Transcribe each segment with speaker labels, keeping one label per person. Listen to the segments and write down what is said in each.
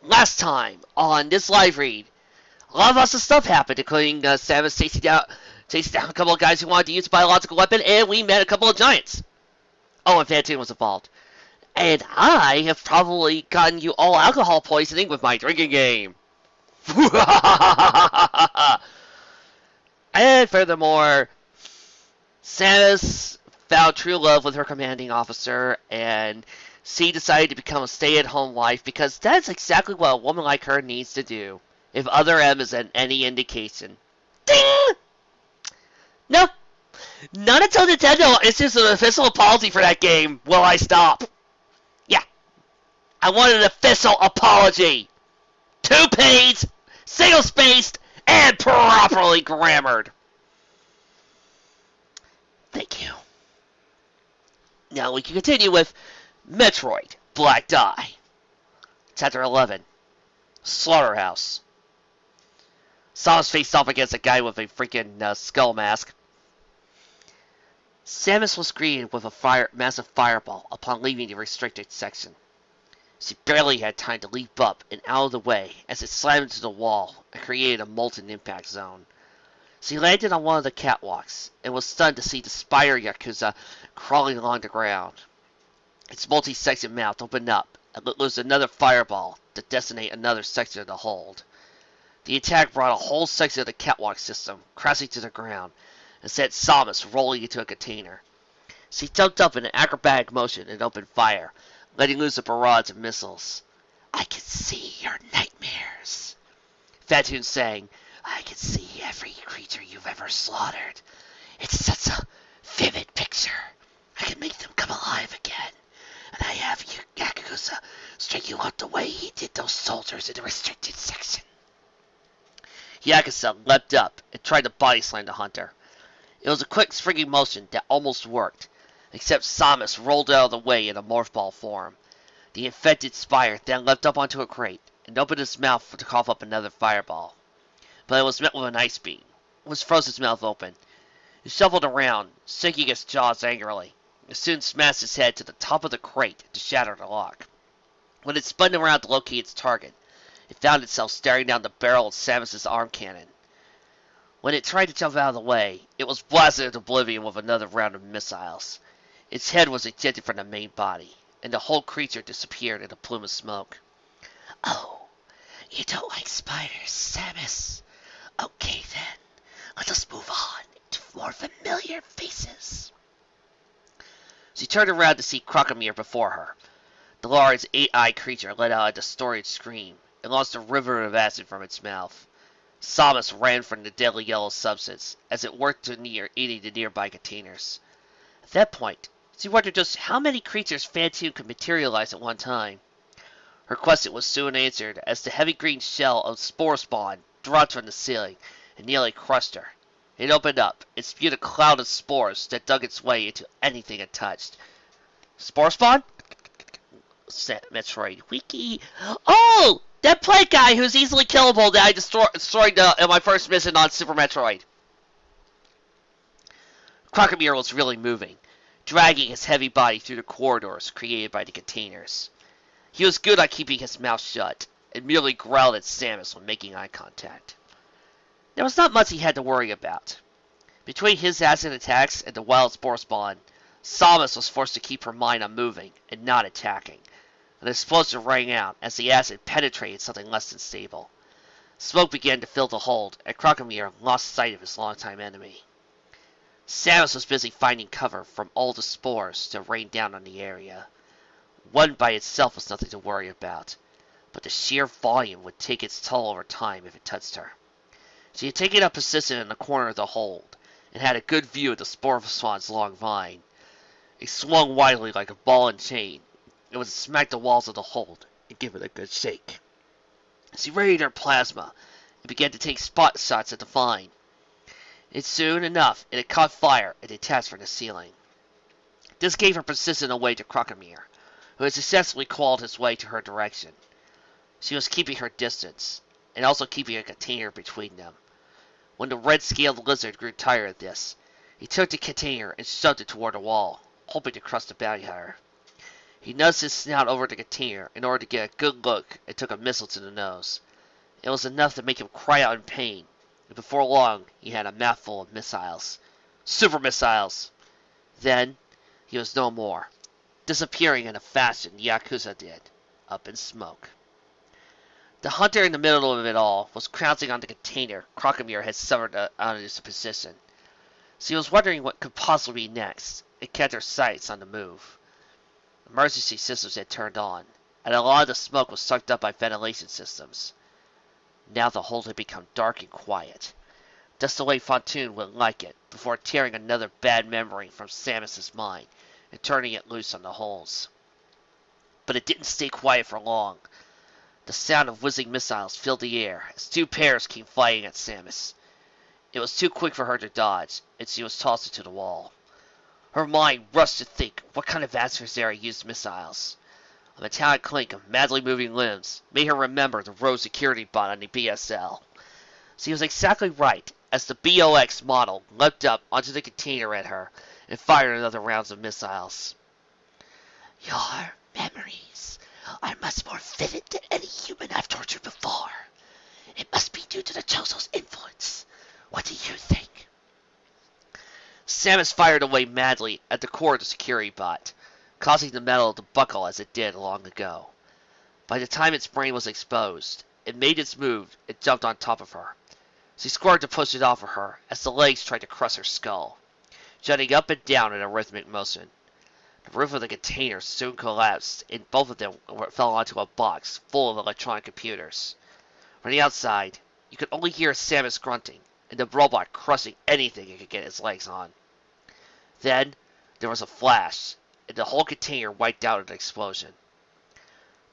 Speaker 1: Last time on this live read, a lot of awesome stuff happened, including Samus chasing down a couple of guys who wanted to use a biological weapon, and we met a couple of giants. Oh, and Fantine was involved. And I have probably gotten you all alcohol poisoning with my drinking game. And furthermore, Samus found true love with her commanding officer, and she decided to become a stay-at-home wife because that's exactly what a woman like her needs to do. If Other M is any indication. Ding! No, not until Nintendo issues an official apology for that game will I stop. Yeah, I want an official apology. 2-page, single-spaced, and properly grammared. Thank you. Now we can continue with Metroid Blackdie. Chapter 11. Slaughterhouse. Samus faced off against a guy with a freaking skull mask. Samus was greeted with a massive fireball upon leaving the restricted section. She barely had time to leap up and out of the way as it slammed into the wall and created a molten impact zone. She landed on one of the catwalks and was stunned to see the spider Yakuza crawling along the ground. Its multi-section mouth opened up and let loose another fireball to decimate another section of the hold. The attack brought a whole section of the catwalk system crashing to the ground and sent Samus rolling into a container. She jumped up in an acrobatic motion and opened fire, letting loose a barrage of missiles. "I can see your nightmares," Fatoon sang. "I can see every creature you've ever slaughtered. It's such a vivid picture. I can make them come alive again. And I have Yakuza strike you out the way he did those soldiers in the restricted section." Yakuza leapt up and tried to body slam the hunter. It was a quick springing motion that almost worked, except Samus rolled out of the way in a morph ball form. The infected spider then leapt up onto a crate and opened its mouth to cough up another fireball. But it was met with an ice beam, which froze its mouth open. It shuffled around, shaking its jaws angrily. It soon smashed its head to the top of the crate to shatter the lock. When it spun around to locate its target, it found itself staring down the barrel of Samus's arm cannon. When it tried to jump out of the way, it was blasted into oblivion with another round of missiles. Its head was ejected from the main body, and the whole creature disappeared in a plume of smoke. "Oh, you don't like spiders, Samus? Okay then, let us move on to more familiar faces." She turned around to see Crocomere before her. The large, 8-eyed creature let out a distorted scream and launched a river of acid from its mouth. Samus ran from the deadly yellow substance as it worked to eating the nearby containers. At that point, she wondered just how many creatures Fantine could materialize at one time. Her question was soon answered as the heavy green shell of spore spawn dropped from the ceiling and nearly crushed her. It opened up and spewed a cloud of spores that dug its way into anything it touched. "Spore spawn?" said Metroid. "Wiki. Oh! That plant guy who's easily killable that I destroyed in my first mission on Super Metroid." Crocomere was really moving, dragging his heavy body through the corridors created by the containers. He was good at keeping his mouth shut, and merely growled at Samus when making eye contact. There was not much he had to worry about. Between his acid attacks and the wild spore spawn, Samus was forced to keep her mind on moving and not attacking. An explosion rang out as the acid penetrated something less than stable. Smoke began to fill the hold, and Crocomere lost sight of his longtime enemy. Samus was busy finding cover from all the spores that rained down on the area. One by itself was nothing to worry about, but the sheer volume would take its toll over time if it touched her. She had taken up position in the corner of the hold, and had a good view of the spore spawn's long vine. It swung widely like a ball and chain. It was to smack the walls of the hold and give it a good shake. She readied her plasma and began to take spot shots at the vine. Soon enough, it had caught fire and detached from the ceiling. This gave her persistent away to Crocomere, who had successfully clawed his way to her direction. She was keeping her distance, and also keeping a container between them. When the red-scaled lizard grew tired of this, he took the container and shoved it toward the wall, hoping to crush the bounty hunter. He nuzzed his snout over the container in order to get a good look and took a missile to the nose. It was enough to make him cry out in pain, and before long he had a mouthful of missiles. Super missiles! Then he was no more, disappearing in a fashion Yakuza did, up in smoke. The hunter in the middle of it all was crouching on the container Crocomere had severed out of his position. So he was wondering what could possibly be next, and kept her sights on the move. Emergency systems had turned on, and a lot of the smoke was sucked up by ventilation systems. Now the hold had become dark and quiet, just the way Fontoon would like it, before tearing another bad memory from Samus's mind and turning it loose on the holes. But it didn't stay quiet for long. The sound of whizzing missiles filled the air as two pairs came flying at Samus. It was too quick for her to dodge, and she was tossed into the wall. Her mind rushed to think what kind of adversary used missiles. A metallic clink of madly moving limbs made her remember the road security bot on the BSL. She was exactly right as the BOX model leapt up onto the container at her and fired another round of missiles. Your memories are much more vivid than any human I've tortured before. It must be due to the Choso's influence. What do you think? Samus fired away madly at the core of the security bot, causing the metal to buckle as it did long ago. By the time its brain was exposed, it made its move and jumped on top of her. She squirmed to push it off of her as the legs tried to crush her skull, jutting up and down in a rhythmic motion. The roof of the container soon collapsed, and both of them fell onto a box full of electronic computers. From the outside, you could only hear Samus grunting, and the robot crushing anything it could get its legs on. Then, there was a flash, and the whole container wiped out in an explosion.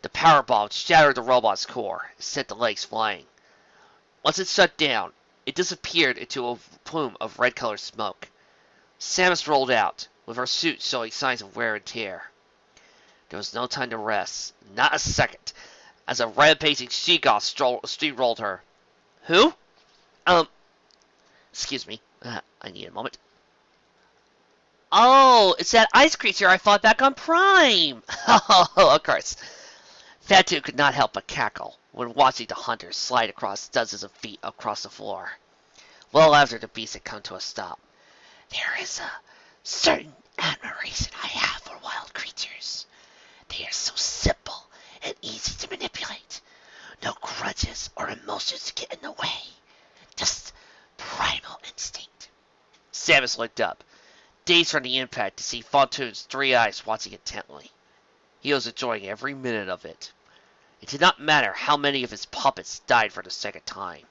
Speaker 1: The power bomb shattered the robot's core and sent the legs flying. Once it shut down, it disappeared into a plume of red-colored smoke. Samus rolled out, with her suit showing signs of wear and tear. There was no time to rest, not a second, as a rampaging she-goth steamrolled her. Who? Excuse me, I need a moment. Oh, it's that ice creature I fought back on Prime! Oh, of course. Fatu could not help but cackle when watching the hunters slide across dozens of feet across the floor, well after the beast had come to a stop. There is a certain admiration I have for wild creatures. They are so simple and easy to manipulate. No grudges or emotions get in the way. Just primal instinct. Samus looked up, dazed from the impact to see Fontoon's 3 eyes watching intently. He was enjoying every minute of it. It did not matter how many of his puppets died for the second time.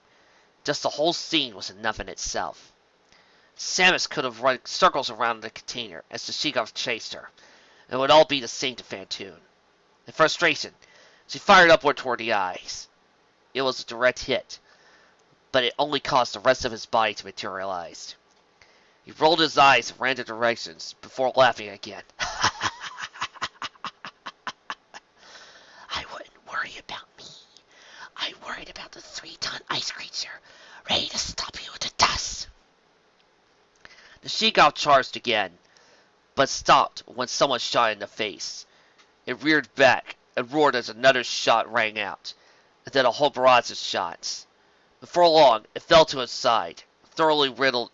Speaker 1: Just the whole scene was enough in itself. Samus could have run circles around the container as the she-goth chased her. It would all be the same to Fontoon. In frustration, she fired upward toward the eyes. It was a direct hit, but it only caused the rest of his body to materialize. He rolled his eyes in random directions before laughing again. I wouldn't worry about me. I worried about the 3-ton ice creature, ready to stop you with the dust. The she-goth charged again, but stopped when someone shot it in the face. It reared back and roared as another shot rang out, and then a whole barrage of shots. Before long, it fell to its side, thoroughly riddled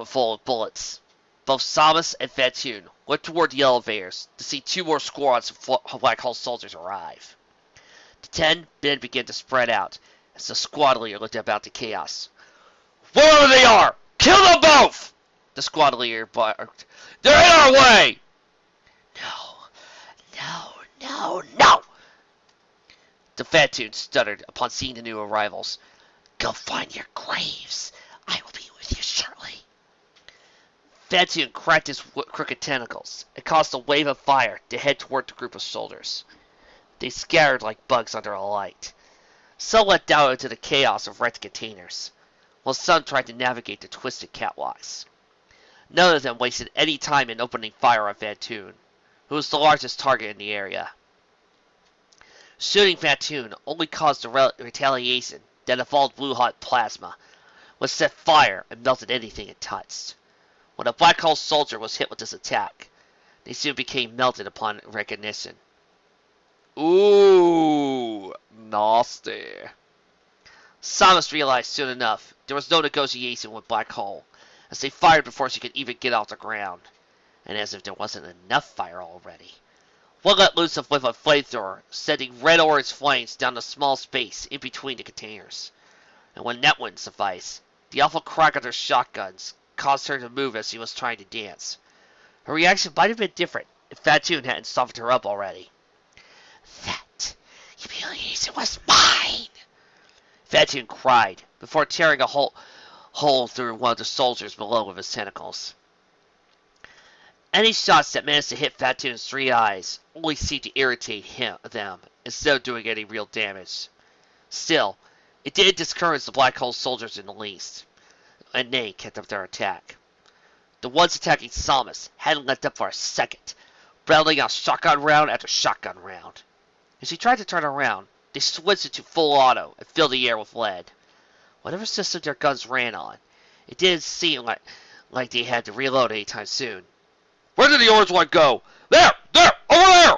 Speaker 1: full of bullets. Both Samus and Fontoon looked toward the elevators to see 2 more squads of Black Hole soldiers arrive. The 10 men began to spread out as the squad leader looked about the chaos. Wherever they are, kill them both! The squad leader barked. They're in our way! No! The Fontoon stuttered upon seeing the new arrivals. Go find your graves. I will be with you shortly. Fontoon cracked his crooked tentacles and caused a wave of fire to head toward the group of soldiers. They scattered like bugs under a light. Some let down into the chaos of wrecked containers, while some tried to navigate the twisted catwalks. None of them wasted any time in opening fire on Fontoon, who was the largest target in the area. Shooting Fontoon only caused a retaliation that involved blue-hot plasma, which set fire and melted anything it touched. When a Black Hole soldier was hit with this attack, they soon became melted upon recognition. Ooh, nasty. Samus realized soon enough there was no negotiation with Black Hole, as they fired before she could even get off the ground, and as if there wasn't enough fire already. One let loose with a flamethrower, sending red-orange flames down the small space in between the containers. And when that wouldn't suffice, the awful crack of their shotguns caused her to move as she was trying to dance. Her reaction might have been different if Fatoon hadn't softened her up already. That humiliation was mine! Fatoon cried, before tearing a hole through one of the soldiers below with his tentacles. Any shots that managed to hit Fatoon's 3 eyes only seemed to irritate them, instead of doing any real damage. Still, it didn't discourage the Black Hole soldiers in the least, and they kept up their attack. The ones attacking Samus hadn't let up for a second, rattling out shotgun round after shotgun round. As she tried to turn around, they switched into full auto and filled the air with lead. Whatever system their guns ran on, it didn't seem like they had to reload anytime soon. Where did the orange one go? There! There! Over there!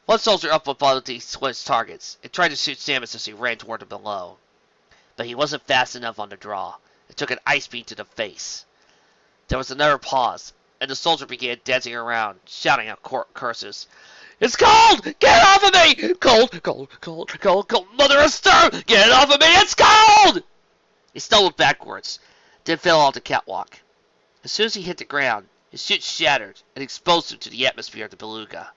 Speaker 1: One soldier up above the switched targets and tried to shoot Samus as he ran toward him below. But he wasn't fast enough on the draw. It took an ice beam to the face. There was another pause, and the soldier began dancing around, shouting out curses. It's cold! Get off of me! Cold, cold, cold, cold, cold, mother of stir! Get off of me! It's cold! He stumbled backwards, then fell off the catwalk. As soon as he hit the ground, his chute shattered and exposed him to the atmosphere of the beluga.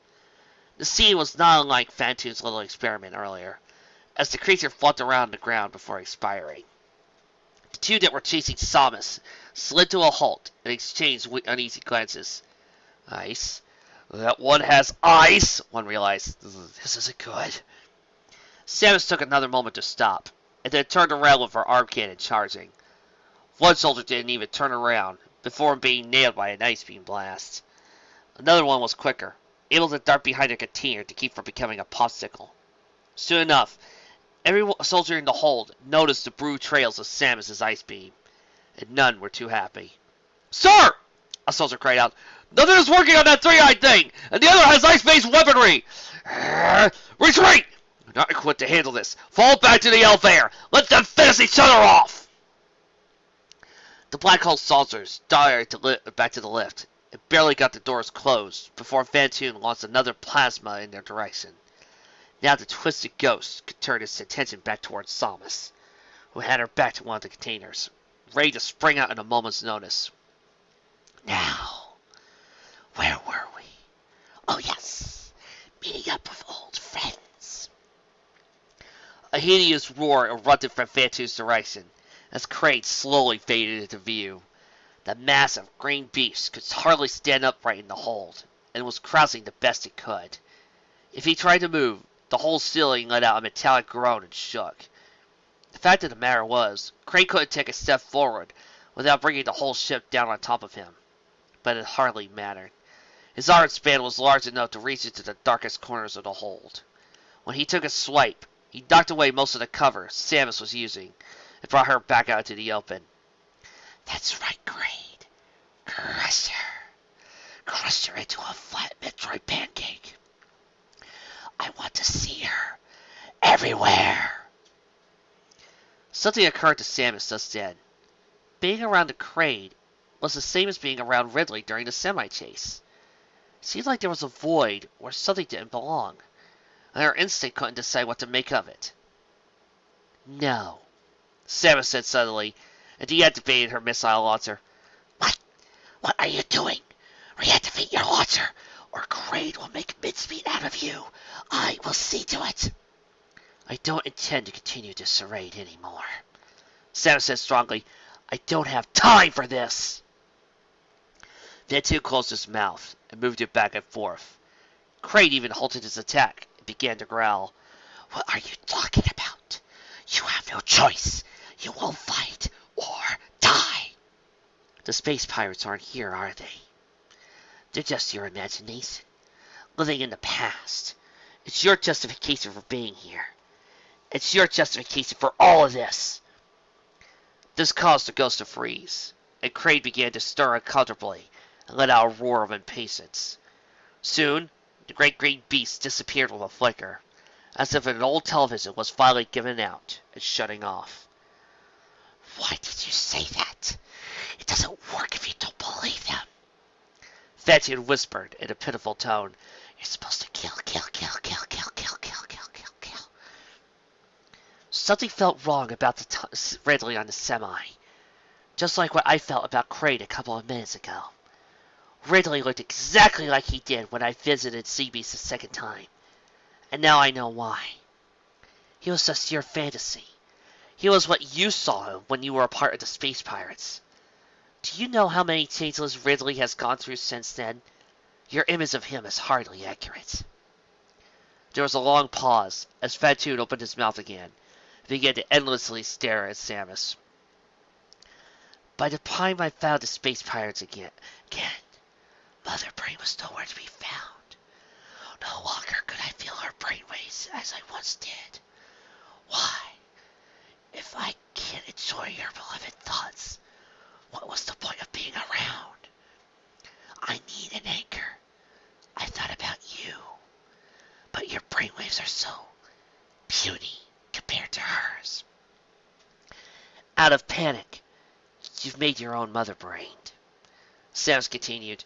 Speaker 1: The scene was not unlike Fatoon's little experiment earlier, as the creature flopped around the ground before expiring. The two that were chasing Samus slid to a halt and exchanged uneasy glances. Ice? That one has ice! One realized. This isn't good. Samus took another moment to stop, and then turned around with her arm cannon charging. One soldier didn't even turn around before being nailed by an ice beam blast. Another one was quicker, able to dart behind a container to keep from becoming a popsicle. Soon enough, every soldier in the hold noticed the blue trails of Samus's ice beam, and none were too happy. Sir! A soldier cried out. Nothing is working on that 3-eyed thing, and the other has ice-based weaponry! Retreat! We're not equipped to handle this. Fall back to the elevator! Let them finish each other off! The Black Hole soldiers darted back to the lift, and barely got the doors closed before Fatoon launched another plasma in their direction. Now the twisted ghost could turn its attention back towards Samus, who had her back to one of the containers, ready to spring out in a moment's notice. Now, where were we? Oh yes, meeting up with old friends. A hideous roar erupted from Fatoon's direction, as Kraid slowly faded into view. The massive green beast could hardly stand upright in the hold, and was crouching the best it could. If he tried to move, the whole ceiling let out a metallic groan and shook. The fact of the matter was, Kraid couldn't take a step forward without bringing the whole ship down on top of him. But it hardly mattered. His arm span was large enough to reach into the darkest corners of the hold. When he took a swipe, he knocked away most of the cover Samus was using, and brought her back out into the open. That's right, Kraid. Crush her. Crush her into a flat Metroid pancake. I want to see her everywhere. Something occurred to Samus just then. Being around the Kraid was the same as being around Ridley during the semi-chase. It seemed like there was a void where something didn't belong, and her instinct couldn't decide what to make of it. No, Samus said suddenly, and deactivated her missile launcher. What? What are you doing? Reactivate your launcher, or Kraid will make mincemeat out of you. I will see to it. I don't intend to continue this charade anymore. Samus said strongly. I don't have time for this. Fatoon closed his mouth and moved it back and forth. Kraid even halted his attack and began to growl. What are you talking about? You have no choice. You will fight or die. The space pirates aren't here, are they? They're just your imagination, living in the past. It's your justification for being here. It's your justification for all of this. This caused the ghost to freeze, and Kraid began to stir uncomfortably and let out a roar of impatience. Soon, The great green beast disappeared with a flicker, as if an old television was finally giving out and shutting off.
Speaker 2: Why did you say that? It doesn't work if you don't believe them.
Speaker 1: Fantine whispered in a pitiful tone.
Speaker 2: You're supposed to kill, kill, kill, kill, kill, kill, kill, kill, kill, kill.
Speaker 1: Something felt wrong about the Ridley on the semi, just like what I felt about Crane a couple of minutes ago. Ridley looked exactly like he did when I visited Seabeast the second time, and now I know why. He was just your fantasy. He was what you saw him when you were a part of the Space Pirates. Do you know how many changeless Ridley has gone through since then? Your image of him is hardly accurate. There was a long pause as Fatoon opened his mouth again and began to endlessly stare at Samus. By the time I found the Space Pirates again,
Speaker 2: Mother Brain was nowhere to be found. No longer could I feel her brainwaves as I once did. Why? If I can't enjoy your beloved thoughts, what was the point of being around? I need an anchor. I thought about you. But your brainwaves are so puny compared to hers.
Speaker 1: Out of panic, you've made your own mother brain. Samus continued.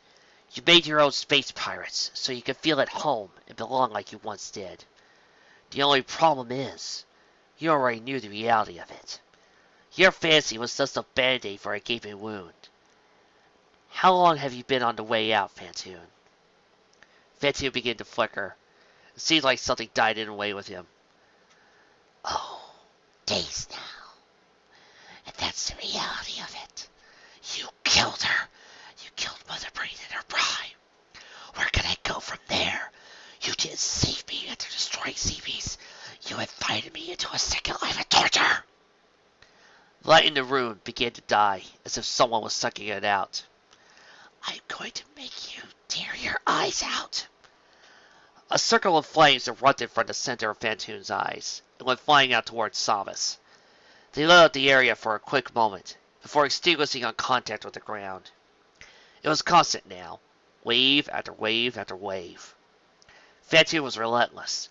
Speaker 1: You made your own space pirates so you could feel at home and belong like you once did. The only problem is, you already knew the reality of it. Your fancy was just a band-aid for a gaping wound. How long have you been on the way out, Fatoon? Fatoon began to flicker. It seemed like something died in away with him.
Speaker 2: Oh, days now. And that's the reality of it. You killed her. You killed Mother Brain in her prime. Where can I go from there? You didn't save me after destroying Seabeast. You invited me into a second life of torture.
Speaker 1: The light in the room began to die, as if someone was sucking it out.
Speaker 2: I'm going to make you tear your eyes out.
Speaker 1: A circle of flames erupted from the center of Fatoon's eyes, and went flying out towards Samus. They lit up the area for a quick moment, before extinguishing on contact with the ground. It was constant now, wave after wave after wave. Fatoon was relentless.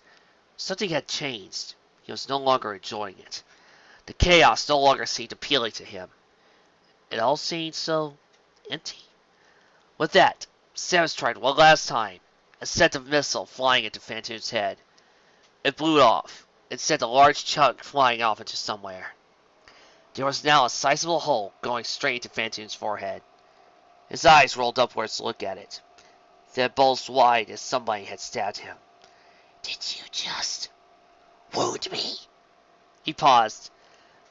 Speaker 1: Something had changed. He was no longer enjoying it. The chaos no longer seemed appealing to him. It all seemed so empty. With that, Samus tried one last time, and sent a missile flying into Fatoon's head. It blew off, and sent a large chunk flying off into somewhere. There was now a sizable hole going straight into Fatoon's forehead. His eyes rolled upwards to look at it. Then bulged wide as somebody had stabbed him.
Speaker 2: Did you just wound me?
Speaker 1: He paused,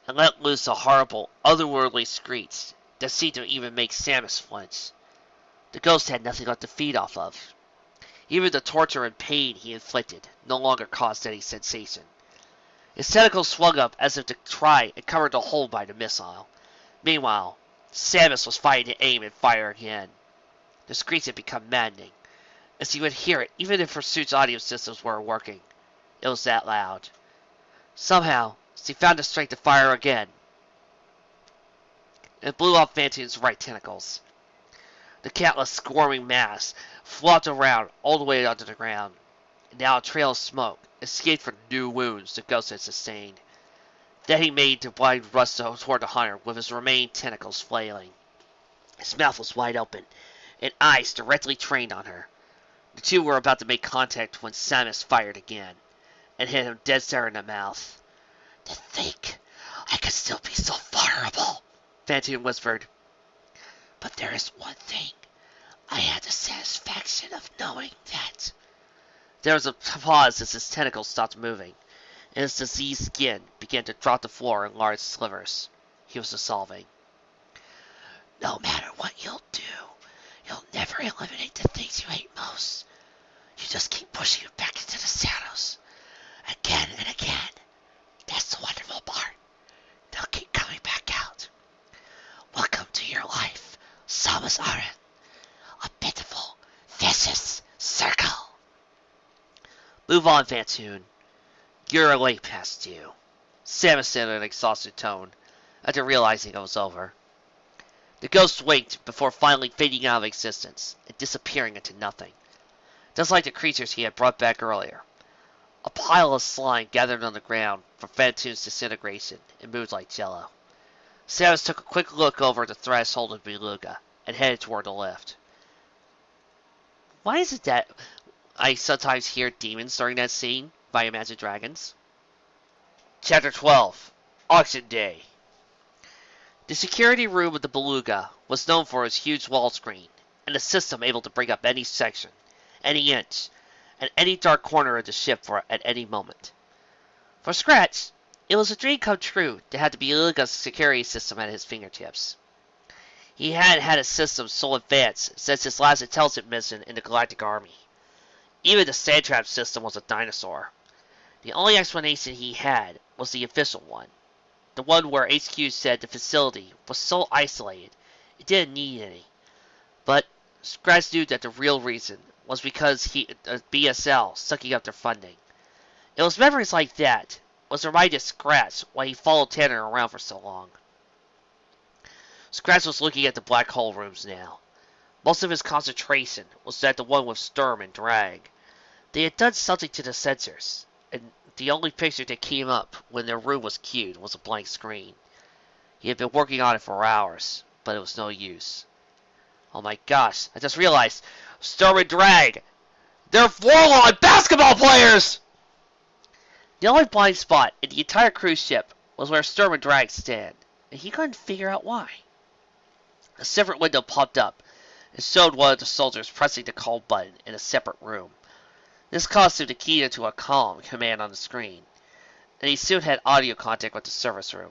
Speaker 1: and let loose a horrible, otherworldly screech that seemed to even make Samus flinch. The ghost had nothing left to feed off of. Even the torture and pain he inflicted no longer caused any sensation. His tentacles swung up as if to try and cover the hole by the missile. Meanwhile, Samus was fighting to aim and fire again. The screech had become maddening, as he would hear it even if her suit's audio systems weren't working. It was that loud. Somehow, she found the strength to fire again. It blew off Fatoon's right tentacles. The countless squirming mass flopped around all the way onto the ground, and now a trail of smoke escaped from new wounds the ghost had sustained. Then he made to blind rush toward the hunter with his remaining tentacles flailing. His mouth was wide open, and eyes directly trained on her. The two were about to make contact when Samus fired again, and hit him dead center in the mouth.
Speaker 2: To think I could still be so vulnerable,
Speaker 1: Fatoon whispered.
Speaker 2: But there is one thing. I had the satisfaction of knowing that.
Speaker 1: There was a pause as his tentacles stopped moving, and his diseased skin began to drop to the floor in large slivers. He was dissolving.
Speaker 2: No matter what you'll do, you'll never eliminate the things you hate most. You just keep pushing it back into the shadows. Again and again. That's the wonderful part. They'll keep coming back out. Welcome to your life, Samus Aran. A pitiful, vicious circle.
Speaker 1: Move on, Fatoon. You're way past due. Samus said in an exhausted tone, after realizing it was over. The ghost winked before finally fading out of existence and disappearing into nothing. just like the creatures he had brought back earlier. A pile of slime gathered on the ground from Phantoon's disintegration and moved like jello. Samus took a quick look over the threshold of Beluga and headed toward the lift. Why is it that I sometimes hear demons during that scene by Imagine Dragons? Chapter 12 Auction Day. The security room of the Beluga was known for its huge wall screen and a system able to bring up any section, any inch, and any dark corner of the ship at any moment. For Scratch, it was a dream come true to have the Beluga's security system at his fingertips. He hadn't had a system so advanced since his last intelligence mission in the Galactic Army. Even the sand trap system was a dinosaur. The only explanation he had was the official one. The one where HQ said the facility was so isolated it didn't need any. But Scratch knew that the real reason was because BSL sucking up their funding. It was memories like that was reminded Scratch why he followed Tanner around for so long. Scratch was looking at the black hole rooms now. Most of his concentration was at the one with Sturm and Drag. They had done something to the sensors, and the only picture that came up when their room was queued was a blank screen. He had been working on it for hours, but it was no use. Oh my gosh, I just realized, Sturm and Drag! They're Warlord basketball players! The only blind spot in the entire cruise ship was where Sturm and Drag stand, and he couldn't figure out why. A separate window popped up and showed one of the soldiers pressing the call button in a separate room. This caused him to key into a calm command on the screen, and he soon had audio contact with the service room.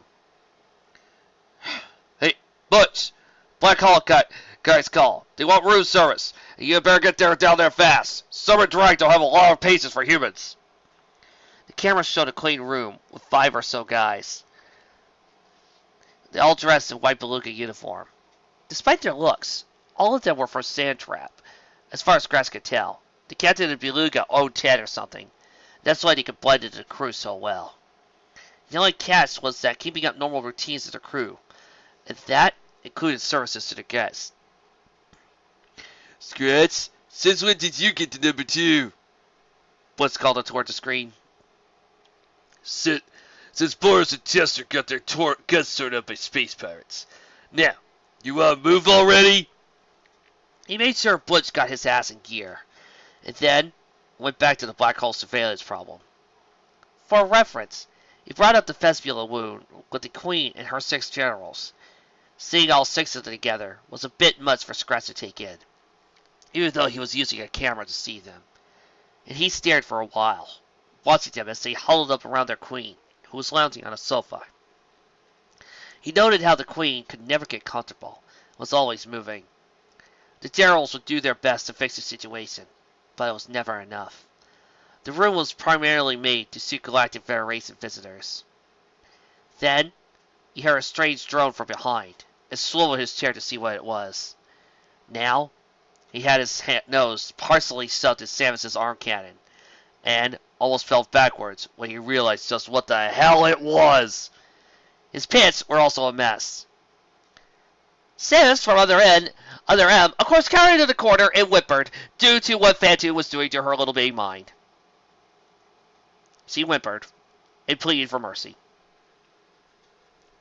Speaker 1: Hey, Butch! Black Hole guys call. They want room service, and you better get down there fast. Sturm and Drag don't have a lot of patience for humans. The camera showed a clean room with 5 or so guys. They all dressed in white Beluga uniform. Despite their looks, all of them were from Sand Trap, as far as Scratch could tell. The captain of Beluga owed Ted or something. That's why they could blend into the crew so well. The only catch was that keeping up normal routines of the crew, and that included services to the guests. Scratch, since when did you get to number 2? Blitz called up toward the screen. Since Boris and Chester got their guts torn up by space pirates. Now, you want to move already? He made sure Blitz got his ass in gear, and then went back to the black hole surveillance problem. For reference, he brought up the Vesbula wound with the Queen and her 6 generals. Seeing all 6 of them together was a bit much for Scratch to take in, even though he was using a camera to see them. And he stared for a while, watching them as they huddled up around their Queen, who was lounging on a sofa. He noted how the Queen could never get comfortable, was always moving. The generals would do their best to fix the situation, but it was never enough. The room was primarily made to suit Galactic Federation visitors. Then, he heard a strange drone from behind, and swiveled his chair to see what it was. Now, he had his nose partially shoved in Samus's arm cannon, and almost fell backwards when he realized just what the hell it was. His pants were also a mess. Samus, from other M, of course, cowered into the corner and whimpered, due to what Phantoon was doing to her little baby mind. She whimpered, and pleaded for mercy.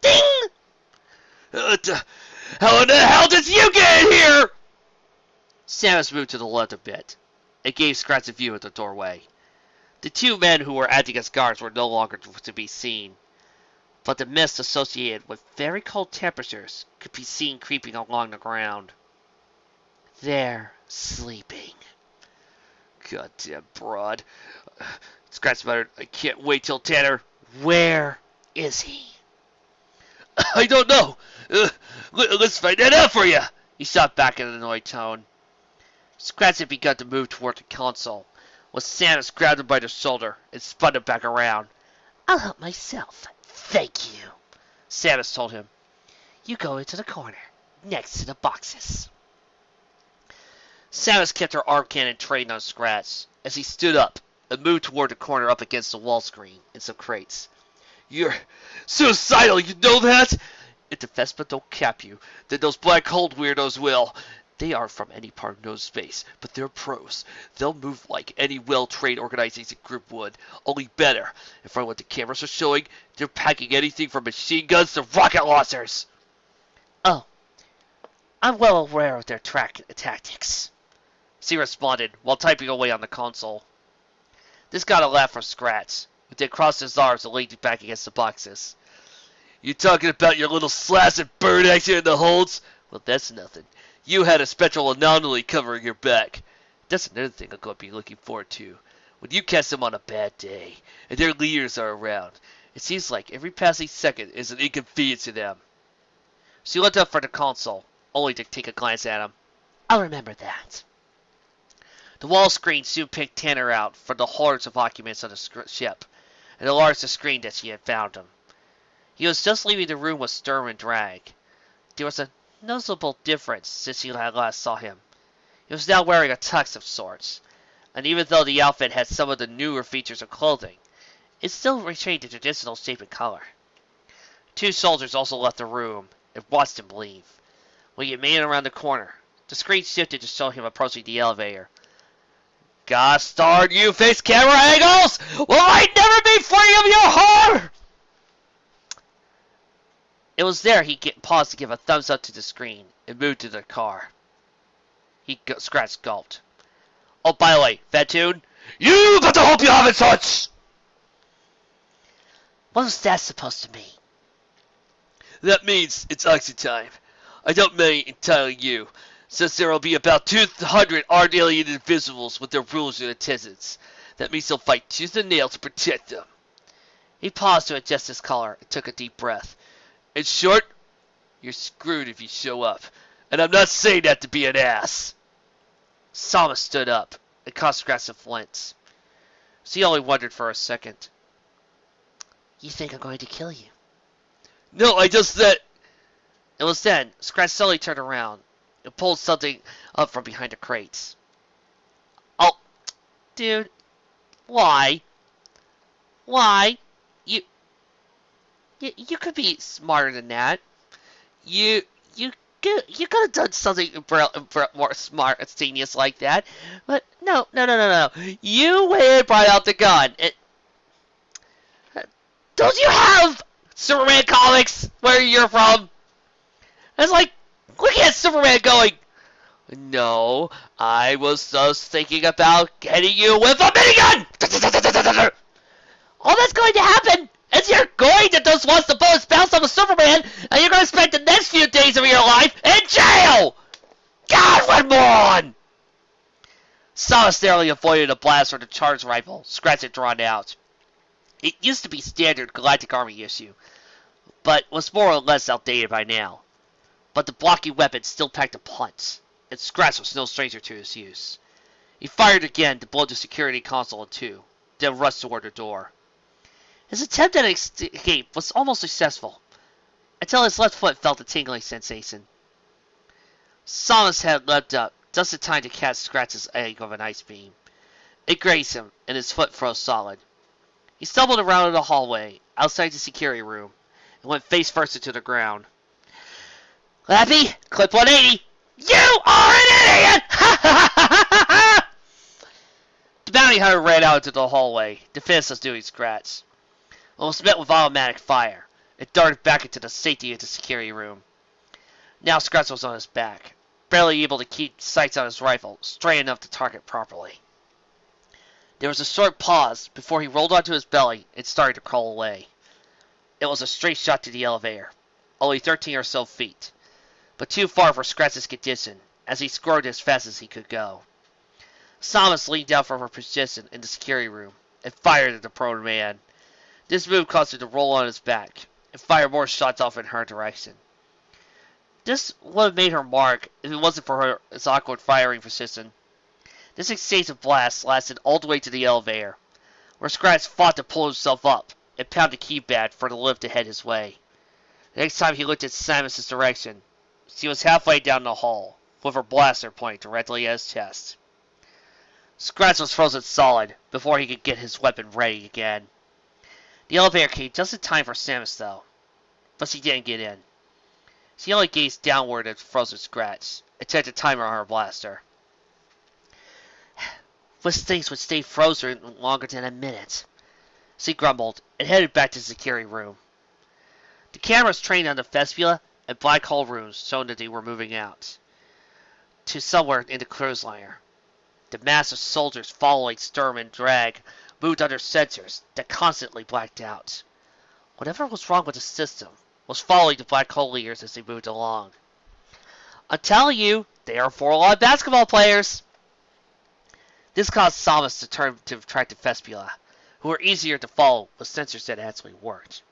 Speaker 1: Ding! How in the hell did you get in here? Samus moved to the left a bit, and gave Scratch a view at the doorway. The 2 men who were acting as guards were no longer to be seen, but the mist associated with very cold temperatures could be seen creeping along the ground. They're sleeping. Goddamn broad. Scratch muttered, I can't wait till Tanner. Where is he? I don't know. Let's find that out for you, he shot back in an annoyed tone. Scratch had begun to move toward the console, when Samus grabbed him by the shoulder and spun him back around. I'll help myself. Thank you, Samus told him. You go into the corner, next to the boxes. Samus kept her arm cannon trained on Scratch as he stood up and moved toward the corner up against the wall screen and some crates. You're suicidal, you know that? If the Vespa don't cap you, then those black hole weirdos will. They aren't from any part of no space, but they're pros. They'll move like any well-trained organization group would, only better. And from what the cameras are showing, they're packing anything from machine guns to rocket launchers.
Speaker 2: Oh, I'm well aware of their tactics.
Speaker 1: C responded while typing away on the console. This got a laugh from Scratch, who then crossed his arms and leaned back against the boxes. You talking about your little slash and burn action in the holds? Well, that's nothing. You had a spectral anomaly covering your back. That's another thing I'm going to be looking forward to. When you catch them on a bad day, and their leaders are around, it seems like every passing second is an inconvenience to them. She looked up from the console, only to take a glance at him.
Speaker 2: I'll remember that.
Speaker 1: The wall screen soon picked Tanner out from the hordes of occupants on the ship, and enlarged the screen that she had found him. He was just leaving the room with Sturm and Drag. There was a noticeable difference since he had last saw him. He was now wearing a tux of sorts, and even though the outfit had some of the newer features of clothing, it still retained the traditional shape and color. Two soldiers also left the room and watched him leave. When he had made it around the corner, the screen shifted to show him approaching the elevator. Gosh darn you, face camera angles! Will I never be free of your horror? It was there he paused to give a thumbs up to the screen and moved to the car. Scratch gulped. Oh, by the way, Fatoon, you better hope you haven't touched!
Speaker 2: What was that supposed to mean?
Speaker 1: That means it's action time. I don't mean entirely you, since there will be about 200 armed alien individuals with their rulers in attendance. That means they'll fight tooth and nail to protect them. He paused to adjust his collar and took a deep breath. In short, you're screwed if you show up. And I'm not saying that to be an ass. Samus stood up and caught Scratch a flinch. She only wondered for a second.
Speaker 2: You think I'm going to kill you?
Speaker 1: No, I just said... It was then Scratch suddenly turned around and pulled something up from behind the crates. Oh, dude. Why? Why? You could be smarter than that. You could have done something more smart and genius like that. But no. You went and brought out the gun. Don't you have Superman comics where you're from? It's like, look at Superman going, no, I was just thinking about getting you with a minigun! All that's going to happen is you're going to just watch the bullets bounce off of Superman, and you're going to spend the next few days of your life in jail! God, what moron! Samus narrowly avoided a blast from the charged rifle, Scratch had drawn out. It used to be standard Galactic Army issue, but was more or less outdated by now. But the blocky weapon still packed a punch, and Scratch was no stranger to its use. He fired again to blow the security console in two, then rushed toward the door. His attempt at escape was almost successful, until his left foot felt a tingling sensation. Samus head leapt up, just in time to catch Scratch's egg of an ice beam. It grazed him, and his foot froze solid. He stumbled around in the hallway, outside the security room, and went face first into the ground. Lappy, clip 180. You are an idiot! The bounty hunter ran out into the hallway, defenseless doing Scratch. Almost met with automatic fire. It darted back into the safety of the security room. Now Scratch was on his back, barely able to keep sights on his rifle straight enough to target properly. There was a short pause before he rolled onto his belly and started to crawl away. It was a straight shot to the elevator, only 13 or so feet, but too far for Scratch's condition, as he scored as fast as he could go. Samus leaned down from her position in the security room and fired at the prone man. This move caused him to roll on his back and fire more shots off in her direction. This would have made her mark if it wasn't for his awkward firing position. This exchange of blasts lasted all the way to the elevator, where Scratch fought to pull himself up and pound the keypad for the lift to head his way. The next time he looked at Samus's direction, she was halfway down the hall, with her blaster pointing directly at his chest. Scratch was frozen solid before he could get his weapon ready again. The elevator came just in time for Samus, though, but she didn't get in. She only gazed downward at Frozen Scratch and checked the timer on her blaster. Wish things would stay frozen longer than a minute. She grumbled and headed back to the security room. The cameras trained on the vestibule and black hole rooms showed that they were moving out to somewhere in the cruise liner. The mass of soldiers following Sturm and Drag moved under sensors that constantly blacked out. Whatever was wrong with the system was following the black hole leaders as they moved along. I'm telling you, they are 4-line basketball players! This caused Samus to turn to track the vestibule, who were easier to follow with sensors that actually worked.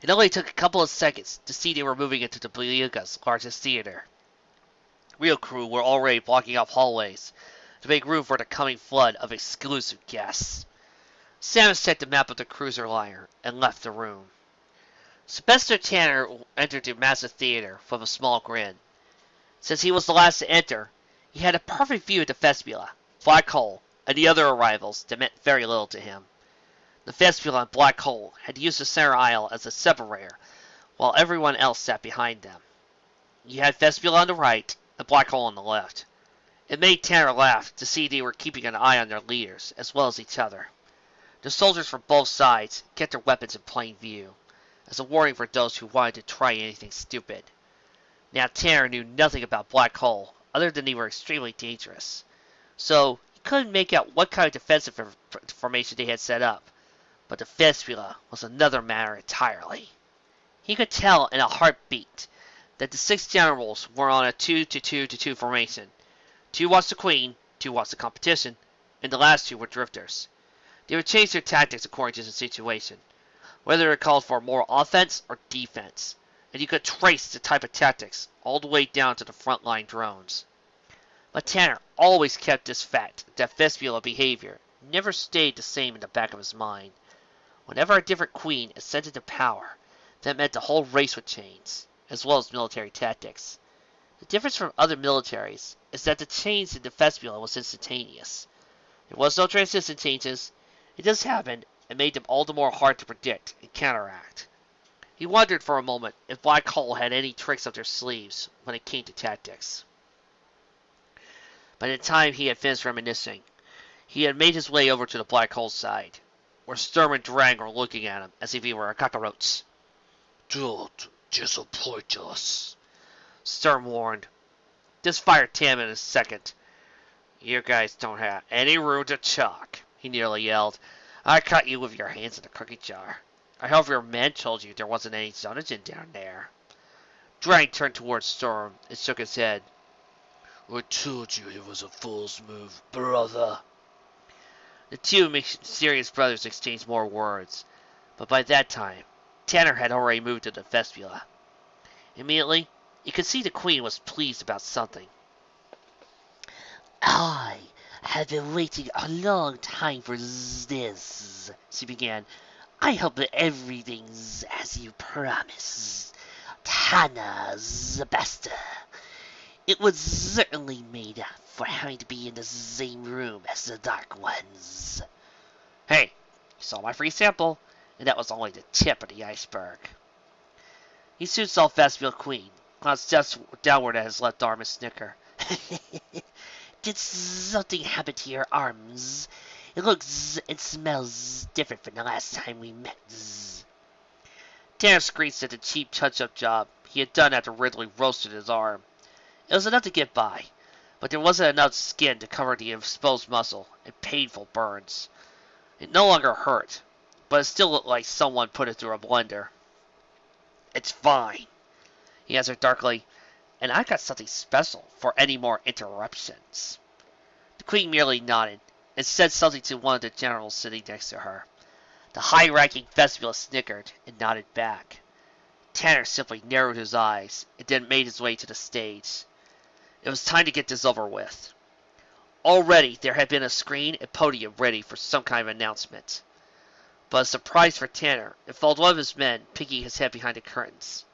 Speaker 1: It only took a couple of seconds to see they were moving into the Bliuga's largest theater. Real crew were already blocking off hallways to make room for the coming flood of exclusive guests. Samus checked the map of the cruiser liner and left the room. Sylvester Tanner entered the massive theater with a small grin. Since he was the last to enter, he had a perfect view of the vestibule, Black Hole, and the other arrivals that meant very little to him. The vestibule and Black Hole had used the center aisle as a separator, while everyone else sat behind them. You had vestibule on the right and Black Hole on the left. It made Tanner laugh to see they were keeping an eye on their leaders, as well as each other. The soldiers from both sides kept their weapons in plain view, as a warning for those who wanted to try anything stupid. Now Tanner knew nothing about Black Hole, other than they were extremely dangerous, so he couldn't make out what kind of defensive formation they had set up, but the vestibule was another matter entirely. He could tell in a heartbeat that the 6 generals were on a 2-2-2-2 formation. 2 watched the Queen, 2 watched the competition, and the last 2 were drifters. They would change their tactics according to the situation, whether it called for more offense or defense, and you could trace the type of tactics all the way down to the frontline drones. But Tanner always kept this fact that vestibule behavior never stayed the same in the back of his mind. Whenever a different queen ascended to power, that meant the whole race would change, as well as military tactics. The difference from other militaries is that the change in the vestibule was instantaneous. There was no transition changes. It just happened and made them all the more hard to predict and counteract. He wondered for a moment if Black Hole had any tricks up their sleeves when it came to tactics. By the time he had finished reminiscing, he had made his way over to the Black Hole side, where Sturm and Drang were looking at him as if he were a cockroach.
Speaker 2: Don't disappoint us,
Speaker 1: Sturm warned. This fired Tam in a second. You guys don't have any room to talk, he nearly yelled. I caught you with your hands in the cookie jar. I hope your men told you there wasn't any Zonogen down there. Drang turned towards Sturm and shook his head.
Speaker 2: I told you it was a fool's move, brother.
Speaker 1: The 2 mysterious brothers exchanged more words, but by that time, Tanner had already moved to the vestibule. Immediately, you could see the Queen was pleased about something.
Speaker 3: I have been waiting a long time for this, she began. I hope that everything's as you promised. Tana's best. It was certainly made up for having to be in the same room as the Dark Ones.
Speaker 1: Hey, you saw my free sample, and that was only the tip of the iceberg. He soon saw Vestibule Queen, glanced just downward at his left arm and snicker.
Speaker 3: Did something happen to your arms? It looks and smells different from the last time we met.
Speaker 1: Tanner screeched at the cheap touch-up job he had done after Ridley roasted his arm. It was enough to get by, but there wasn't enough skin to cover the exposed muscle and painful burns. It no longer hurt, but it still looked like someone put it through a blender. It's fine, he answered darkly, and I got something special for any more interruptions. The Queen merely nodded and said something to one of the generals sitting next to her. The high-ranking vestibule snickered and nodded back. Tanner simply narrowed his eyes and then made his way to the stage. It was time to get this over with. Already there had been a screen and podium ready for some kind of announcement. But a surprise for Tanner involved one of his men peeking his head behind the curtains.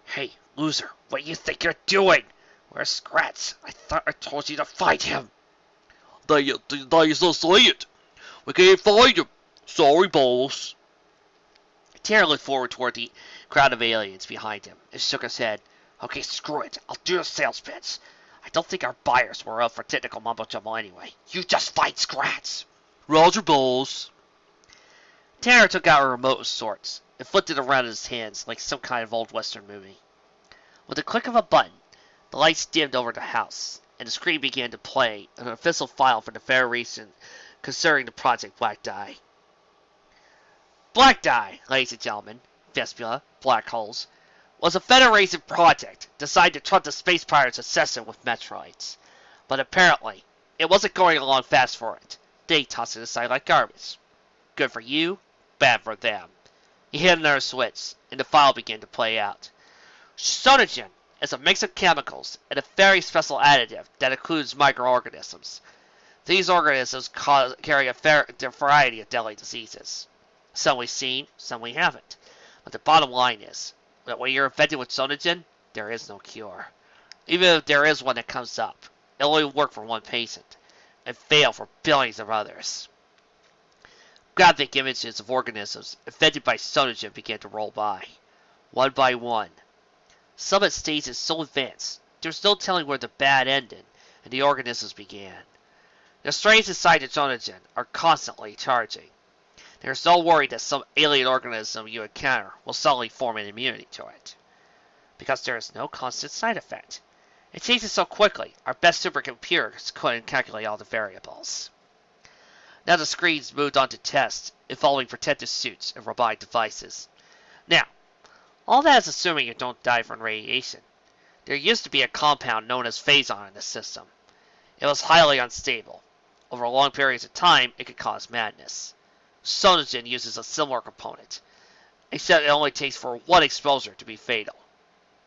Speaker 1: Hey, loser, what do you think you're doing? Where's Scratch? I thought I told you to fight him.
Speaker 2: They just say it. We can't find him. Sorry, boss.
Speaker 1: Tanner looked forward toward the crowd of aliens behind him and shook his head. Okay, screw it. I'll do the sales pitch. I don't think our buyers were up for technical mumbo-jumbo anyway. You just fight Scrats. Roger balls. Tanner took out a remote of sorts and flipped it around in his hands like some kind of old western movie. With the click of a button, the lights dimmed over the house, and the screen began to play an official file for the Federation concerning the Project Blackdie. Blackdie, ladies and gentlemen, Vespula, black holes, was a Federation project designed to trump the space pirates' obsession with Metroids. But apparently, it wasn't going along fast for it. They tossed it aside like garbage. Good for you, bad for them. He hit another switch, and the file began to play out. Sonogen is a mix of chemicals and a very special additive that includes microorganisms. These organisms carry a variety of deadly diseases. Some we've seen, some we haven't. But the bottom line is that when you're infected with Sonogen, there is no cure. Even if there is one that comes up, it'll only work for one patient, and fail for billions of others. Graphic images of organisms infected by Sonogen began to roll by, one by one. Some at stages so advanced, there's no telling where the bad ended and the organisms began. The strains inside the Sonogen are constantly charging. There's no worry that some alien organism you encounter will suddenly form an immunity to it, because there is no constant side effect. It changes so quickly, our best supercomputers couldn't calculate all the variables. Now the screens moved on to tests involving protective suits and robotic devices. Now, all that is assuming you don't die from radiation. There used to be a compound known as phazon in the system. It was highly unstable. Over long periods of time, it could cause madness. Sonogen uses a similar component, except it only takes for one exposure to be fatal.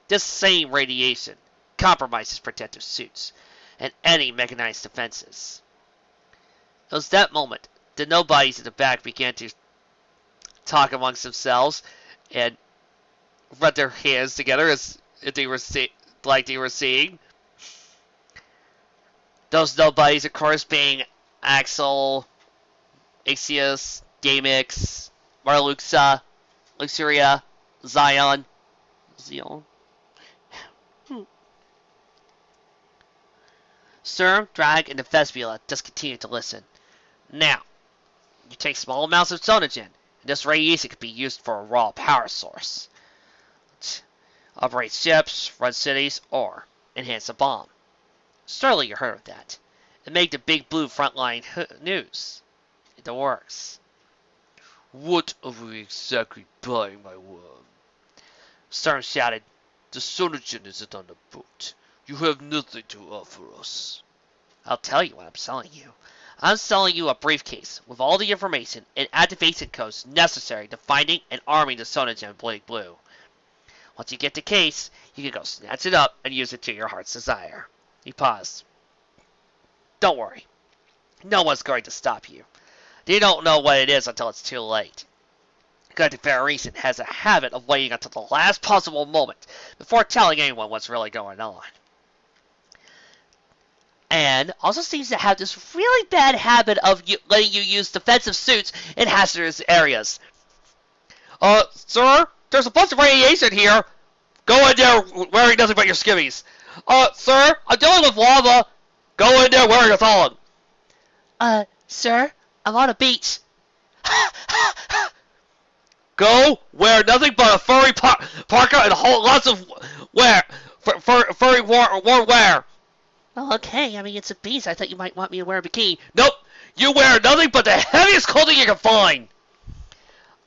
Speaker 1: This same radiation compromises protective suits and any mechanized defenses. It was that moment the nobodies in the back began to talk amongst themselves and rub their hands together as if they were seeing. Those nobodies, of course, being Axel, Axios, Gamix, Marluxa, Luxuria, Zion. Sturm, Drag, and the Vespula just continued to listen. Now, you take small amounts of Sonogen, and this radiation could be used for a raw power source. Operate ships, run cities, or enhance a bomb. Surely you heard of that. It made the big blue frontline news. It works. What are we exactly buying, my worm? Sturm shouted. The Sonogen isn't on the boat. You have nothing to offer us. I'll tell you what I'm selling you. I'm selling you a briefcase with all the information and activation codes necessary to finding and arming the Sonogen Blade Blue. Once you get the case, you can go snatch it up and use it to your heart's desire. He paused. Don't worry. No one's going to stop you. They don't know what it is until it's too late. Galactic Federation has a habit of waiting until the last possible moment before telling anyone what's really going on. And also seems to have this really bad habit of letting you use defensive suits in hazardous areas. Sir, there's a bunch of radiation here. Go in there wearing nothing but your skivvies. Sir, I'm dealing with lava. Go in there wearing a thong.
Speaker 3: Sir, I'm on a beach.
Speaker 1: Go wear nothing but a furry parka and lots of furry warm wear.
Speaker 3: Well, okay, I mean, it's a beach. I thought you might want me to wear a bikini.
Speaker 1: Nope, you wear nothing but the heaviest clothing you can find.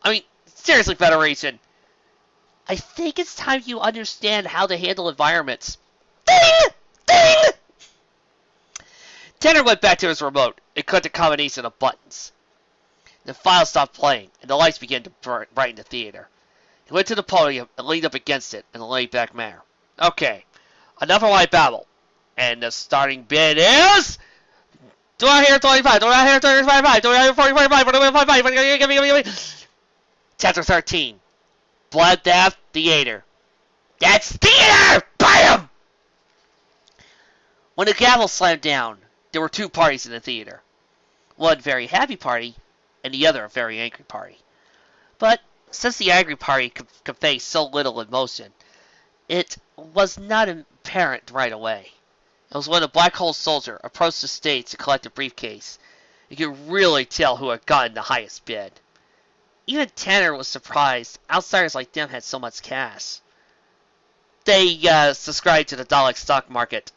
Speaker 1: I mean, seriously, Federation.
Speaker 3: I think it's time you understand how to handle environments.
Speaker 1: Ding! Ding! Tanner went back to his remote and clicked a combination of buttons. The file stopped playing, and the lights began to brighten the theater. He went to the podium and leaned up against it in a laid-back manner. Okay, enough of my babble. And the starting bid is... Do I hear 25? Do I hear 35? Do I hear 45? 45? Chapter 13. Bloodbath Theater. That's theater! Bam! When the gavel slammed down, there were two parties in the theater. One very happy party, and the other a very angry party. But Since the angry party could convey so little emotion, it was not apparent right away. It was when a black hole soldier approached the stage to collect the briefcase. You could really tell who had gotten the highest bid. Even Tanner was surprised outsiders like them had so much cash. They subscribed to the Dalek stock market,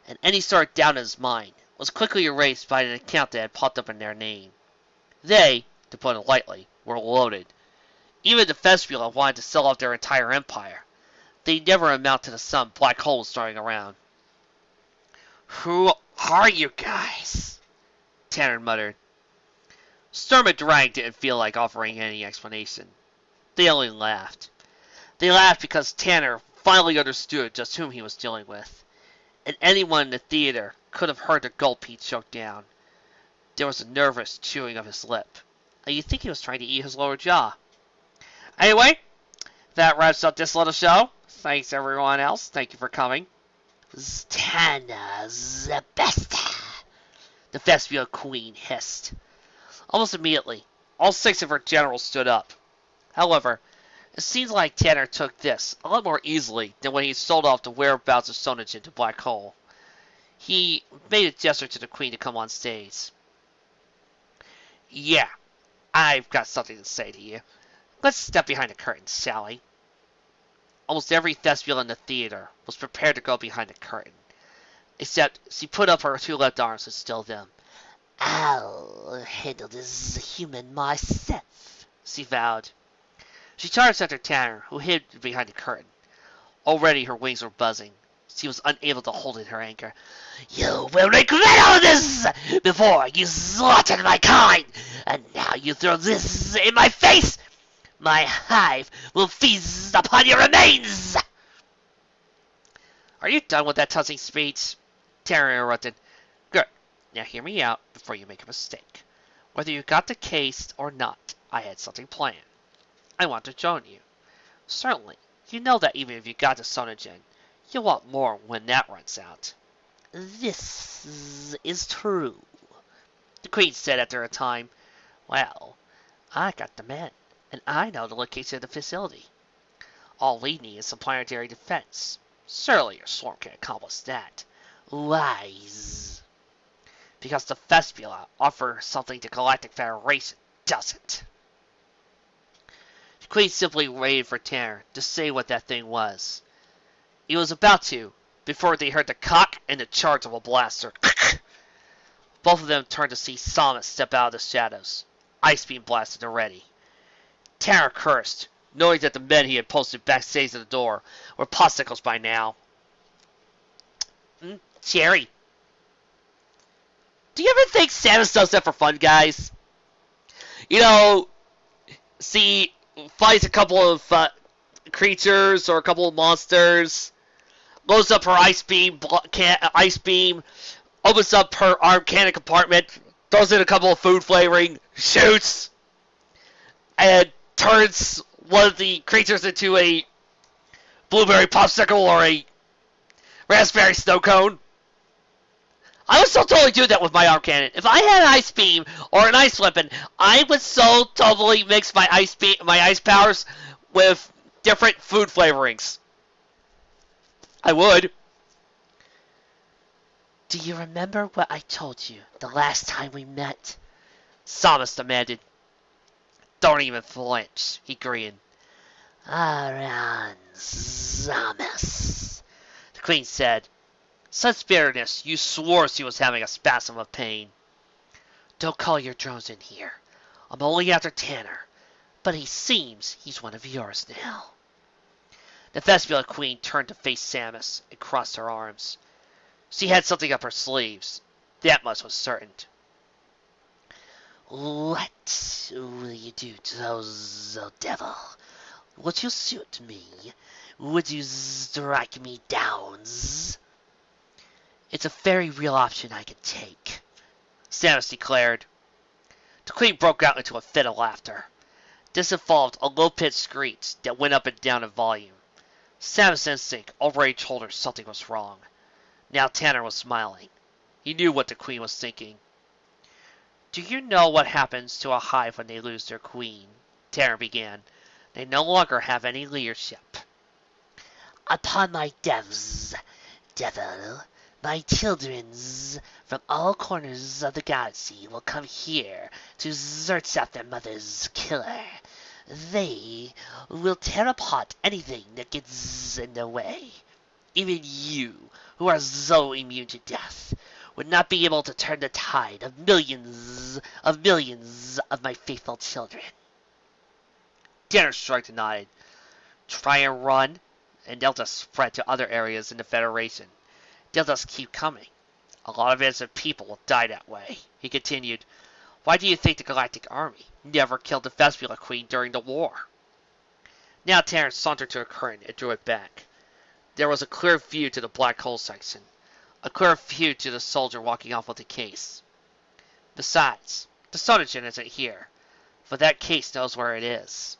Speaker 1: and any sort of doubt in his mind was quickly erased by an account that had popped up in their name. They, to put it lightly, were loaded. Even the Vespula wanted to sell off their entire empire. They never amount to the sum black hole was throwing around. "Who are you guys?" Tanner muttered. Sturm and Drang didn't feel like offering any explanation. They only laughed. They laughed because Tanner finally understood just whom he was dealing with, and anyone in the theater could have heard the gulp he choked down. There was a nervous chewing of his lip, and you'd think he was trying to eat his lower jaw. Anyway, that wraps up this little show. Thanks everyone else. Thank you for coming.
Speaker 3: Tana's the best.
Speaker 1: The Vespula Queen hissed. Almost immediately, all 6 of her generals stood up. However, it seems like Tanner took this a lot more easily than when he sold off the whereabouts of Sonogen to Black Hole. He made a gesture to the Queen to come on stage. "Yeah, I've got something to say to you. Let's step behind the curtain, shall we?" Almost every Vespula in the theater was prepared to go behind the curtain, except she put up her 2 left arms and stilled them.
Speaker 3: "I'll handle this human myself,"
Speaker 1: she vowed. She charged after Tanner, who hid behind the curtain. Already her wings were buzzing. She was unable to hold in her anger.
Speaker 3: "You will regret all this! Before you slaughtered my kind, and now you throw this in my face! My hive will feast upon your remains!"
Speaker 1: "Are you done with that touching speech?" Tanner interrupted. "Good. Now hear me out before you make a mistake. Whether you got the case or not, I had something planned. I want to join you. Certainly, you know that even if you got the Sonogen, you'll want more when that runs out."
Speaker 3: "This is true,"
Speaker 1: the Queen said after a time. "Well, I got the men, and I know the location of the facility. All we need is some planetary defense. Surely your swarm can accomplish that."
Speaker 3: "Wise."
Speaker 1: "Because the Vespula offer something the Galactic Federation doesn't." The Queen simply waited for Tanner to say what that thing was. He was about to, before they heard the cock and the charge of a blaster. Both of them turned to see Samus step out of the shadows, ice beam blasted already. Tanner cursed, knowing that the men he had posted backstage at the door were popsicles by now. "Cherry, do you ever think Samus does that for fun, guys? You know, see, fights a couple of creatures or a couple of monsters, loads up her ice beam, opens up her arm cannon compartment, throws in a couple of food flavoring, shoots, and turns one of the creatures into a blueberry popsicle or a raspberry snow cone. I would so totally do that with my arm cannon. If I had an ice beam or an ice weapon, I would so totally mix my ice powers with different food flavorings. I would.
Speaker 3: "Do you remember what I told you the last time we met?"
Speaker 1: Samus demanded. "Don't even flinch," he grinned.
Speaker 3: "Aran Samus,"
Speaker 1: the Queen said. Such bitterness, you swore she was having a spasm of pain.
Speaker 3: "Don't call your drones in here. I'm only after Tanner, but he seems he's one of yours now."
Speaker 1: The Vespula Queen turned to face Samus and crossed her arms. She had something up her sleeves. That much was certain.
Speaker 3: "What will you do to those devil? Would you shoot me? Would you strike me down?" "It's a very real option I could take,"
Speaker 1: Samus declared. The Queen broke out into a fit of laughter. This involved a low-pitched screech that went up and down in volume. Samus' instinct already told her something was wrong. Now Tanner was smiling. He knew what the Queen was thinking. "Do you know what happens to a hive when they lose their queen?" Terran began. They no longer have any leadership.
Speaker 3: Upon my devs, devil, my childrens from all corners of the galaxy will come here to search out their mother's killer. They will tear apart anything that gets in their way. Even you, who are so immune to death, would not be able to turn the tide of millions of my faithful children.
Speaker 1: Tanner shrugged and nodded. Try and run, and they'll just spread to other areas in the Federation. They'll just keep coming. A lot of innocent people will die that way. He continued, why do you think the Galactic Army never killed the Vespula Queen during the war? Now Terrence sauntered to a curtain and drew it back. There was a clear view to the black hole section. A clear view to the soldier walking off with the case. Besides, the Sonogen isn't here, but that case knows where it is.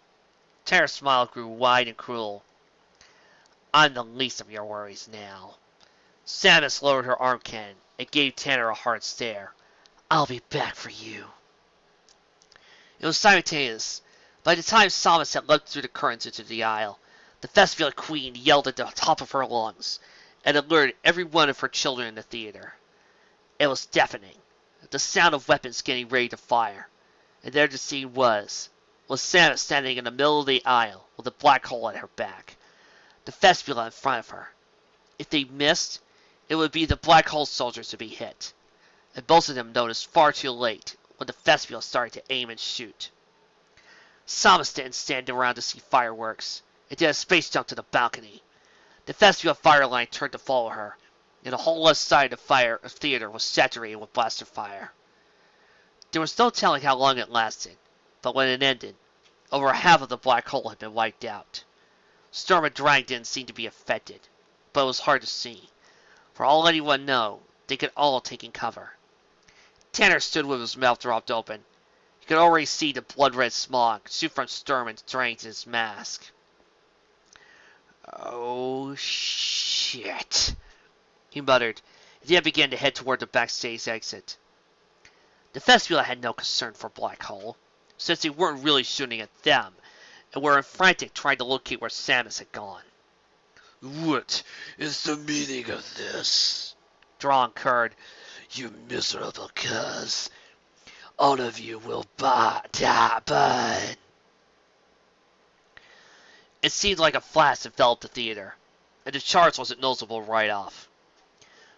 Speaker 1: Terra's smile grew wide and cruel. I'm the least of your worries now. Samus lowered her arm cannon and gave Tanner a hard stare.
Speaker 3: I'll be back for you.
Speaker 1: It was simultaneous. By the time Samus had leapt through the curtains into the aisle, the Vespula Queen yelled at the top of her lungs and alerted every one of her children in the theater. It was deafening, the sound of weapons getting ready to fire, and there the scene was Samus standing in the middle of the aisle with a black hole at her back, the Vespula in front of her. If they missed, it would be the black hole soldiers to be hit, and both of them noticed far too late when the Vespula started to aim and shoot. Samus didn't stand around to see fireworks. It did a space jump to the balcony. The Vespula fire line turned to follow her, and the whole left side of the theater was saturated with blaster fire. There was no telling how long it lasted, but when it ended, over half of the black hole had been wiped out. Storm and Drang didn't seem to be affected, but it was hard to see. For all anyone knew, they could all have taken cover. Tanner stood with his mouth dropped open. He could already see the blood-red smog shoot from Sturm and Drang's mask. Oh, shit, he muttered, as he began to head toward the backstage exit. The Vespula had no concern for Black Hole, since they weren't really shooting at them, and were in frantic trying to locate where Samus had gone.
Speaker 2: What is the meaning of this?
Speaker 1: Drawn curd.
Speaker 2: You miserable cuz. All of you will die, burn.
Speaker 1: It seemed like a flash enveloped the theater, and the charge wasn't noticeable right off.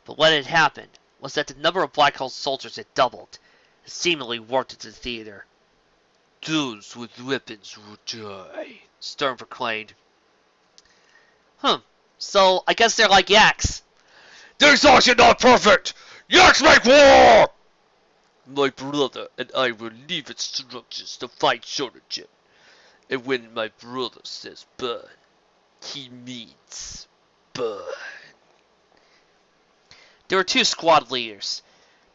Speaker 1: But what had happened was that the number of Black Hole soldiers had doubled, and seemingly warped into the theater.
Speaker 2: Those with weapons will die,
Speaker 1: Sturm proclaimed. So I guess they're like yaks.
Speaker 2: These are not perfect! Yaks make war! My brother and I will leave instructions to fight Sonogen. And when my brother says burn, he means burn.
Speaker 1: There were two squad leaders.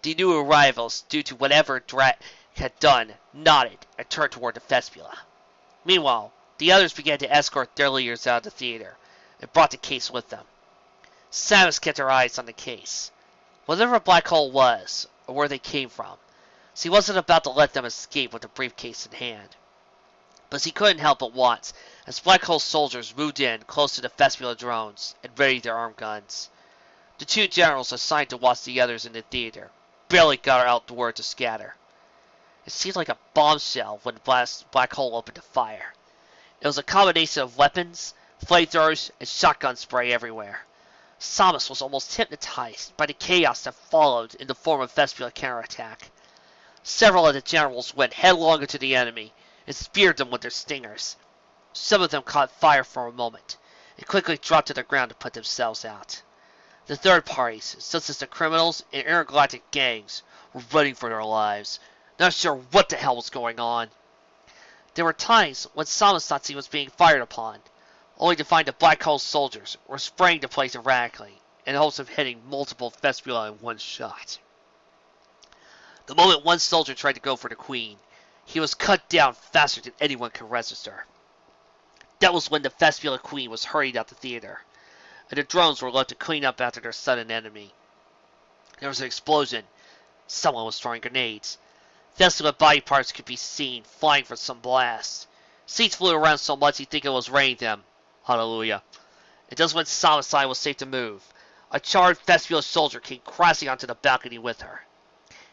Speaker 1: The new arrivals, due to whatever Drat had done, nodded and turned toward the Vespula. Meanwhile, the others began to escort their leaders out of the theater, and brought the case with them. Samus kept her eyes on the case. Whatever a black hole was, or where they came from, she wasn't about to let them escape with the briefcase in hand. But she couldn't help but watch as black hole soldiers moved in close to the Vespula drones and readied their arm guns. The two generals assigned to watch the others in the theater barely got out the word to scatter. It seemed like a bombshell when the black hole opened fire. It was a combination of weapons, flamethrowers, and shotgun spray everywhere. Samus was almost hypnotized by the chaos that followed in the form of Vespula counterattack. Several of the generals went headlong into the enemy and speared them with their stingers. Some of them caught fire for a moment and quickly dropped to the ground to put themselves out. The third parties, such as the criminals and intergalactic gangs, were running for their lives, not sure what the hell was going on. There were times when Samus thought she was being fired upon, only to find the black hole soldiers were spraying the place erratically in hopes of hitting multiple Vespula in one shot. The moment one soldier tried to go for the Queen, he was cut down faster than anyone could register. That was when the Vespula Queen was hurried out the theater, and the drones were left to clean up after their sudden enemy. There was an explosion. Someone was throwing grenades. Vespula body parts could be seen flying from some blast. Seeds flew around so much he'd think it was raining them. Hallelujah. And just when Samus thought it was safe to move, a charred Thespian soldier came crashing onto the balcony with her.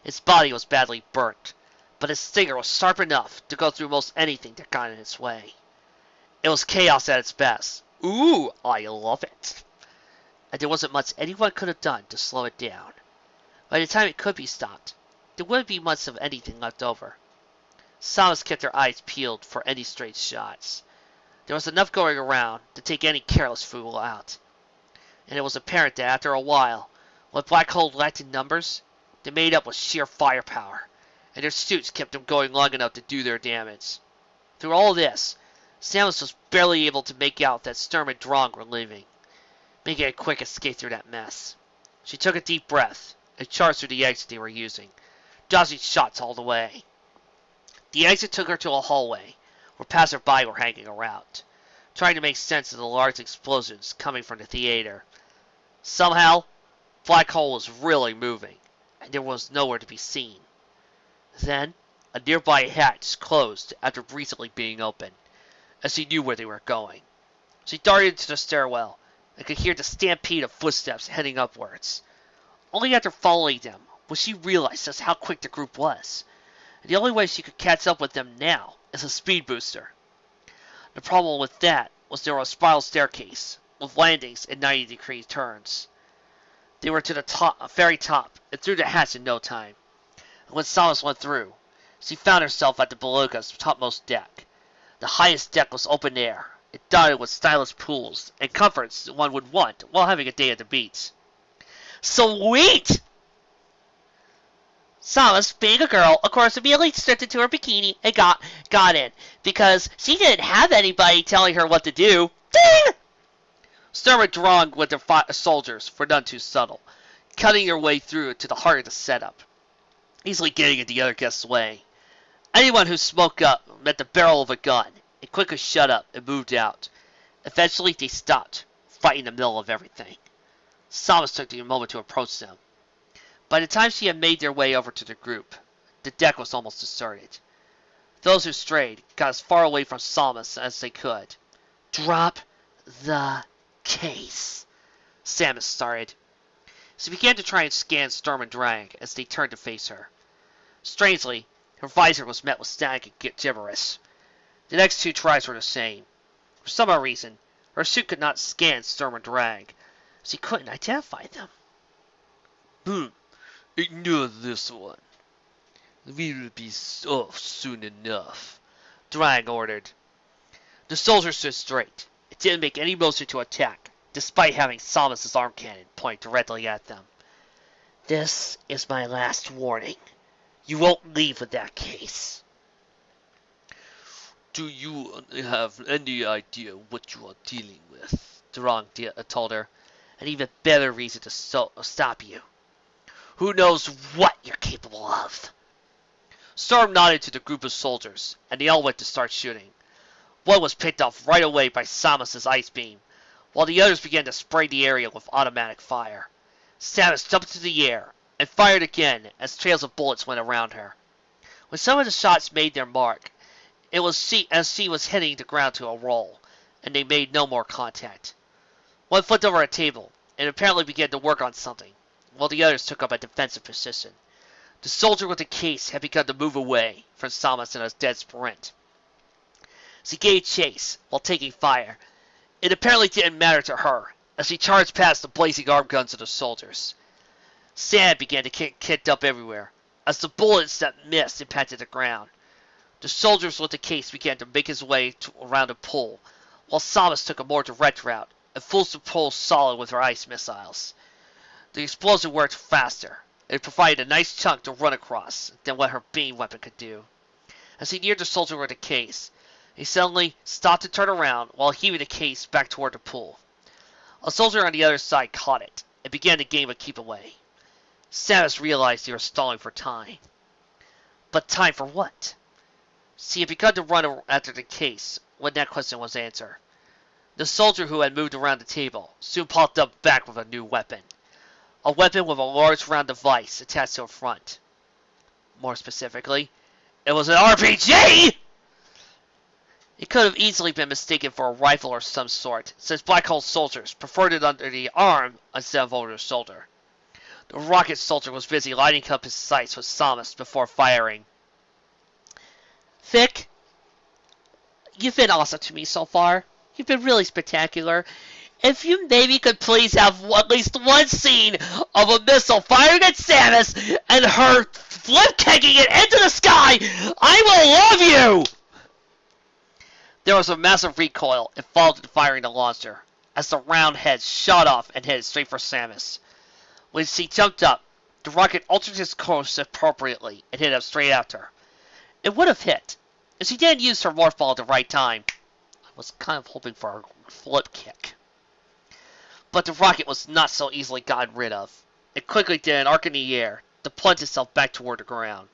Speaker 1: His body was badly burnt, but his stinger was sharp enough to go through most anything that got in its way. It was chaos at its best. Ooh, I love it. And there wasn't much anyone could have done to slow it down. By the time it could be stopped, there wouldn't be much of anything left over. Samus kept her eyes peeled for any straight shots. There was enough going around to take any careless fool out. And it was apparent that after a while, when Black Hole lacked in numbers, they made up with sheer firepower, and their suits kept them going long enough to do their damage. Through all this, Samus was barely able to make out that Sturm and Drong were leaving, making a quick escape through that mess. She took a deep breath and charged through the exit they were using, dodging shots all the way. The exit took her to a hallway where passersby were hanging around, trying to make sense of the large explosions coming from the theater. Somehow, Black Hole was really moving, and there was nowhere to be seen. Then, a nearby hatch closed after recently being opened, as she knew where they were going. She darted into the stairwell and could hear the stampede of footsteps heading upwards. Only after following them would she realize just how quick the group was. And the only way she could catch up with them now is a speed booster. The problem with that was there was a spiral staircase with landings and 90-degree turns. They were to the very top and through the hatch in no time. And when Samus went through, she found herself at the Beluga's topmost deck. The highest deck was open air. It dotted with stylish pools and comforts one would want while having a day at the beach. Sweet! Samus, being a girl, of course, immediately stripped into her bikini and got in, because she didn't have anybody telling her what to do. Ding! Sturm and Drong with their soldiers were none too subtle, cutting their way through to the heart of the setup, easily getting in the other guest's way. Anyone who spoke up met the barrel of a gun, and quickly shut up and moved out. Eventually they stopped, fighting in the middle of everything. Samus took a moment to approach them. By the time she had made their way over to the group, the deck was almost deserted. Those who strayed got as far away from Samus as they could. "Drop the case," Samus started. She began to try and scan Sturm and Drang as they turned to face her. Strangely, her visor was met with static and gibberish. The next two tries were the same. For some odd reason, her suit could not scan Sturm and Drang. She couldn't identify them. Ignore this one. We will be off soon enough, Drang ordered. The soldier stood straight. It didn't make any motion to attack, despite having Samus's arm cannon point directly at them. "This is my last warning. You won't leave with that case." "Do you have any idea what you are dealing with?" Drang told her. "An even better reason to stop you. Who knows what you're capable of?" Storm nodded to the group of soldiers, and they all went to start shooting. One was picked off right away by Samus's ice beam, while the others began to spray the area with automatic fire. Samus jumped into the air and fired again as trails of bullets went around her. When some of the shots made their mark, it was as she was hitting the ground to a roll, and they made no more contact. One flipped over a table and apparently began to work on something, while the others took up a defensive position. The soldier with the case had begun to move away from Samus in a dead sprint. She gave chase while taking fire. It apparently didn't matter to her, as she charged past the blazing arm guns of the soldiers. Sand began to get kicked up everywhere, as the bullets that missed impacted the ground. The soldiers with the case began to make his way around a pool, while Samus took a more direct route and forced the pool solid with her ice missiles. The explosion worked faster. It provided a nice chunk to run across than what her beam weapon could do. As he neared the soldier with the case, he suddenly stopped to turn around while heaving the case back toward the pool. A soldier on the other side caught it and began to game a keep away. Samus realized they were stalling for time. But time for what? She had begun to run after the case when that question was answered. The soldier who had moved around the table soon popped up back with a new weapon. A weapon with a large round device attached to a front. More specifically, it was an RPG! It could have easily been mistaken for a rifle or some sort, since Black Hole soldiers preferred it under the arm instead of over the shoulder. The rocket soldier was busy lighting up his sights with Samus before firing.
Speaker 3: Vic, you've been awesome to me so far. You've been really spectacular. If you maybe could please have at least one scene of a missile firing at Samus and her flip kicking it into the sky, I will love you!
Speaker 1: There was a massive recoil and followed the firing the launcher, as the round head shot off and headed straight for Samus. When she jumped up, the rocket altered its course appropriately and hit up straight after her. It would have hit, if she didn't use her morph ball at the right time. I was kind of hoping for a flip kick. But the rocket was not so easily gotten rid of. It quickly did an arc in the air to plunge itself back toward the ground.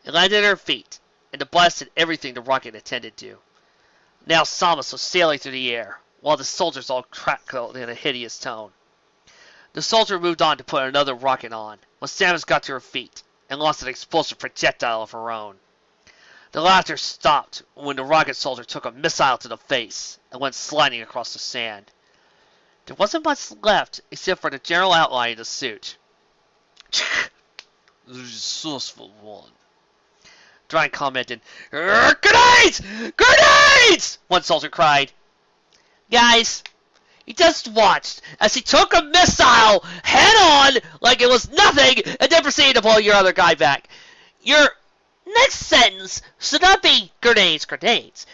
Speaker 1: It landed at her feet, and the blast did everything the rocket intended to. Now Samus was sailing through the air, while the soldiers all crackled in a hideous tone. The soldier moved on to put another rocket on, when Samus got to her feet, and launched an explosive projectile of her own. The laughter stopped when the rocket soldier took a missile to the face, and went sliding across the sand. There wasn't much left, except for the general outline of the suit. The resourceful one. Drine commented, "Grenades! Grenades!" one soldier cried.
Speaker 3: Guys, you just watched as he took a missile head on like it was nothing and then proceeded to blow your other guy back. Your next sentence should not be grenades, grenades.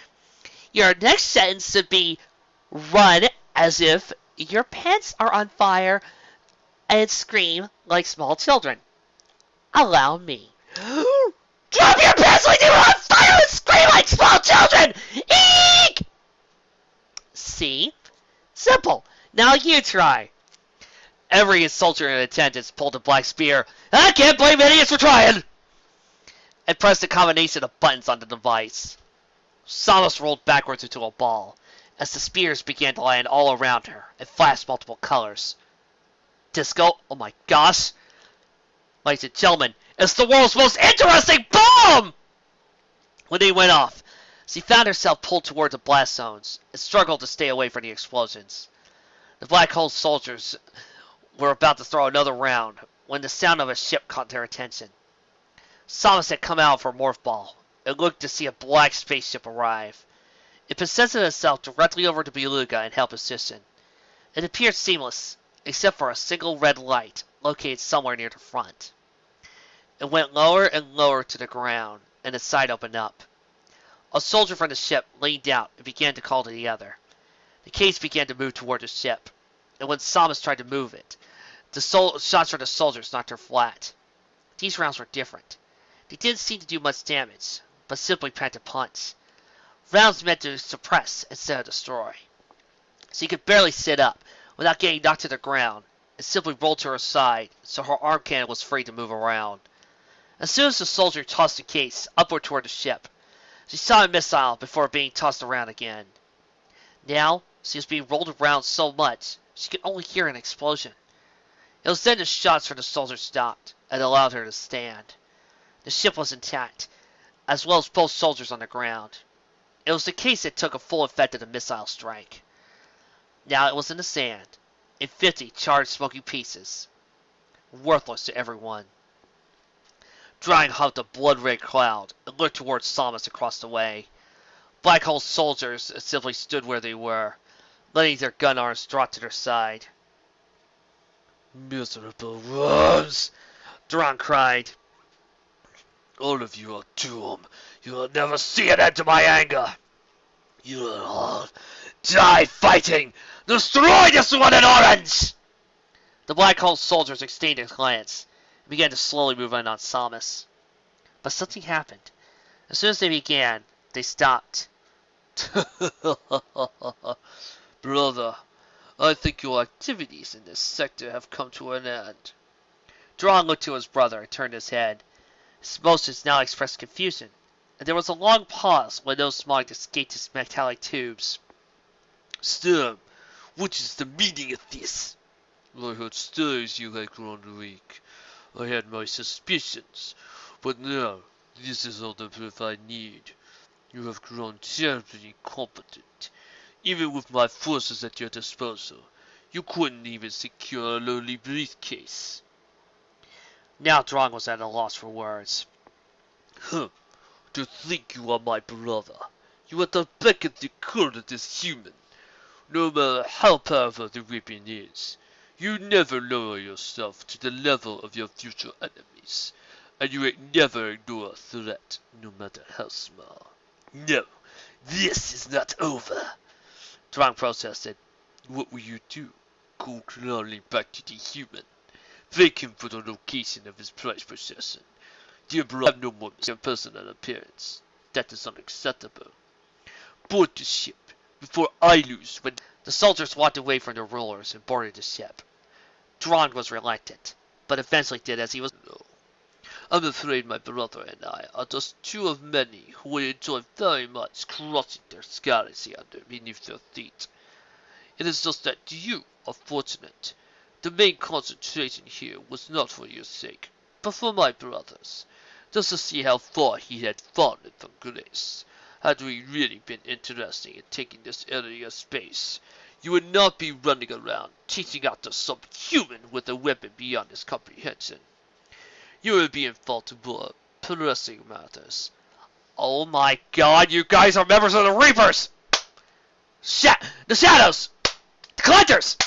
Speaker 3: Your next sentence should be run as if your pants are on fire and scream like small children. Allow me. Drop your pants like they were on fire and scream like small children! Eek! See? Simple. Now you try.
Speaker 1: Every soldier in attendance pulled a black spear,
Speaker 3: I can't blame idiots for trying!
Speaker 1: and pressed a combination of buttons on the device. Samus rolled backwards into a ball, as the spears began to land all around her and flashed multiple colors. Disco, oh my gosh! Ladies and gentlemen, it's the world's most interesting bomb! When they went off, she found herself pulled toward the blast zones and struggled to stay away from the explosions. The Black Hole soldiers were about to throw another round when the sound of a ship caught their attention. Samus had come out of her morph ball and looked to see a black spaceship arrive. It positioned itself directly over the Beluga and held position. It appeared seamless, except for a single red light located somewhere near the front. It went lower and lower to the ground, and its side opened up. A soldier from the ship leaned out and began to call to the other. The case began to move toward the ship, and when Samus tried to move it, the shots from the soldiers knocked her flat. These rounds were different. They didn't seem to do much damage, but simply packed a punch. Rounds meant to suppress instead of destroy. She could barely sit up without getting knocked to the ground, and simply rolled to her side so her arm cannon was free to move around. As soon as the soldier tossed the case upward toward the ship, she saw a missile before being tossed around again. Now, she was being rolled around so much, she could only hear an explosion. It was then the shots from the soldier stopped, and allowed her to stand. The ship was intact, as well as both soldiers on the ground. It was the case that took a full effect of the missile strike. Now it was in the sand, in 50 charred smoky pieces, worthless to everyone. Drying huffed a blood-red cloud and looked towards Samus across the way. Black Hole soldiers simply stood where they were, letting their gun arms drop to their side. "Miserable worms!" Duran cried. "All of you are doomed. You will never see an end to my anger. You will all die fighting. Destroy this one in orange!" The Black Hole soldiers exchanged a glance and began to slowly move in on Samus. But something happened. As soon as they began, they stopped. "Brother, I think your activities in this sector have come to an end." Dron looked to his brother and turned his head. His motions now expressed confusion, and there was a long pause when no smog escaped his metallic tubes. "Stem, what is the meaning of this?" "I heard stories you had grown weak. I had my suspicions, but now this is all the proof I need.
Speaker 2: You have grown terribly incompetent. Even with my forces at your disposal, you couldn't even secure a lowly briefcase.
Speaker 1: Now Drong was at a loss for words.
Speaker 2: Huh. To think you are my brother. You are the beck and the call of this human. No matter how powerful the weapon is, you never lower yourself to the level of your future enemies, and you ain't never ignore a threat, no matter how small. No, this is not over.
Speaker 1: Drong protested.
Speaker 2: What will you do? Go crawling back to the human. Thank him for the location of his prized possession. Dear brother, have no more personal appearance. That is unacceptable. Board the ship before I lose when
Speaker 1: the soldiers walked away from their rulers and boarded the ship. Drong was reluctant, but eventually did as he was.
Speaker 2: No. I'm afraid my brother and I are just two of many who would enjoy very much crushing their galaxy under beneath their feet. It is just that you are fortunate. The main concentration here was not for your sake, but for my brother's, just to see how far he had fallen from grace. Had we really been interested in taking this area of space, you would not be running around chasing after some human with a weapon beyond his comprehension. You would be involved in more pressing matters.
Speaker 1: Oh my god, you guys are members of the Reapers! The Shadows! The Collectors!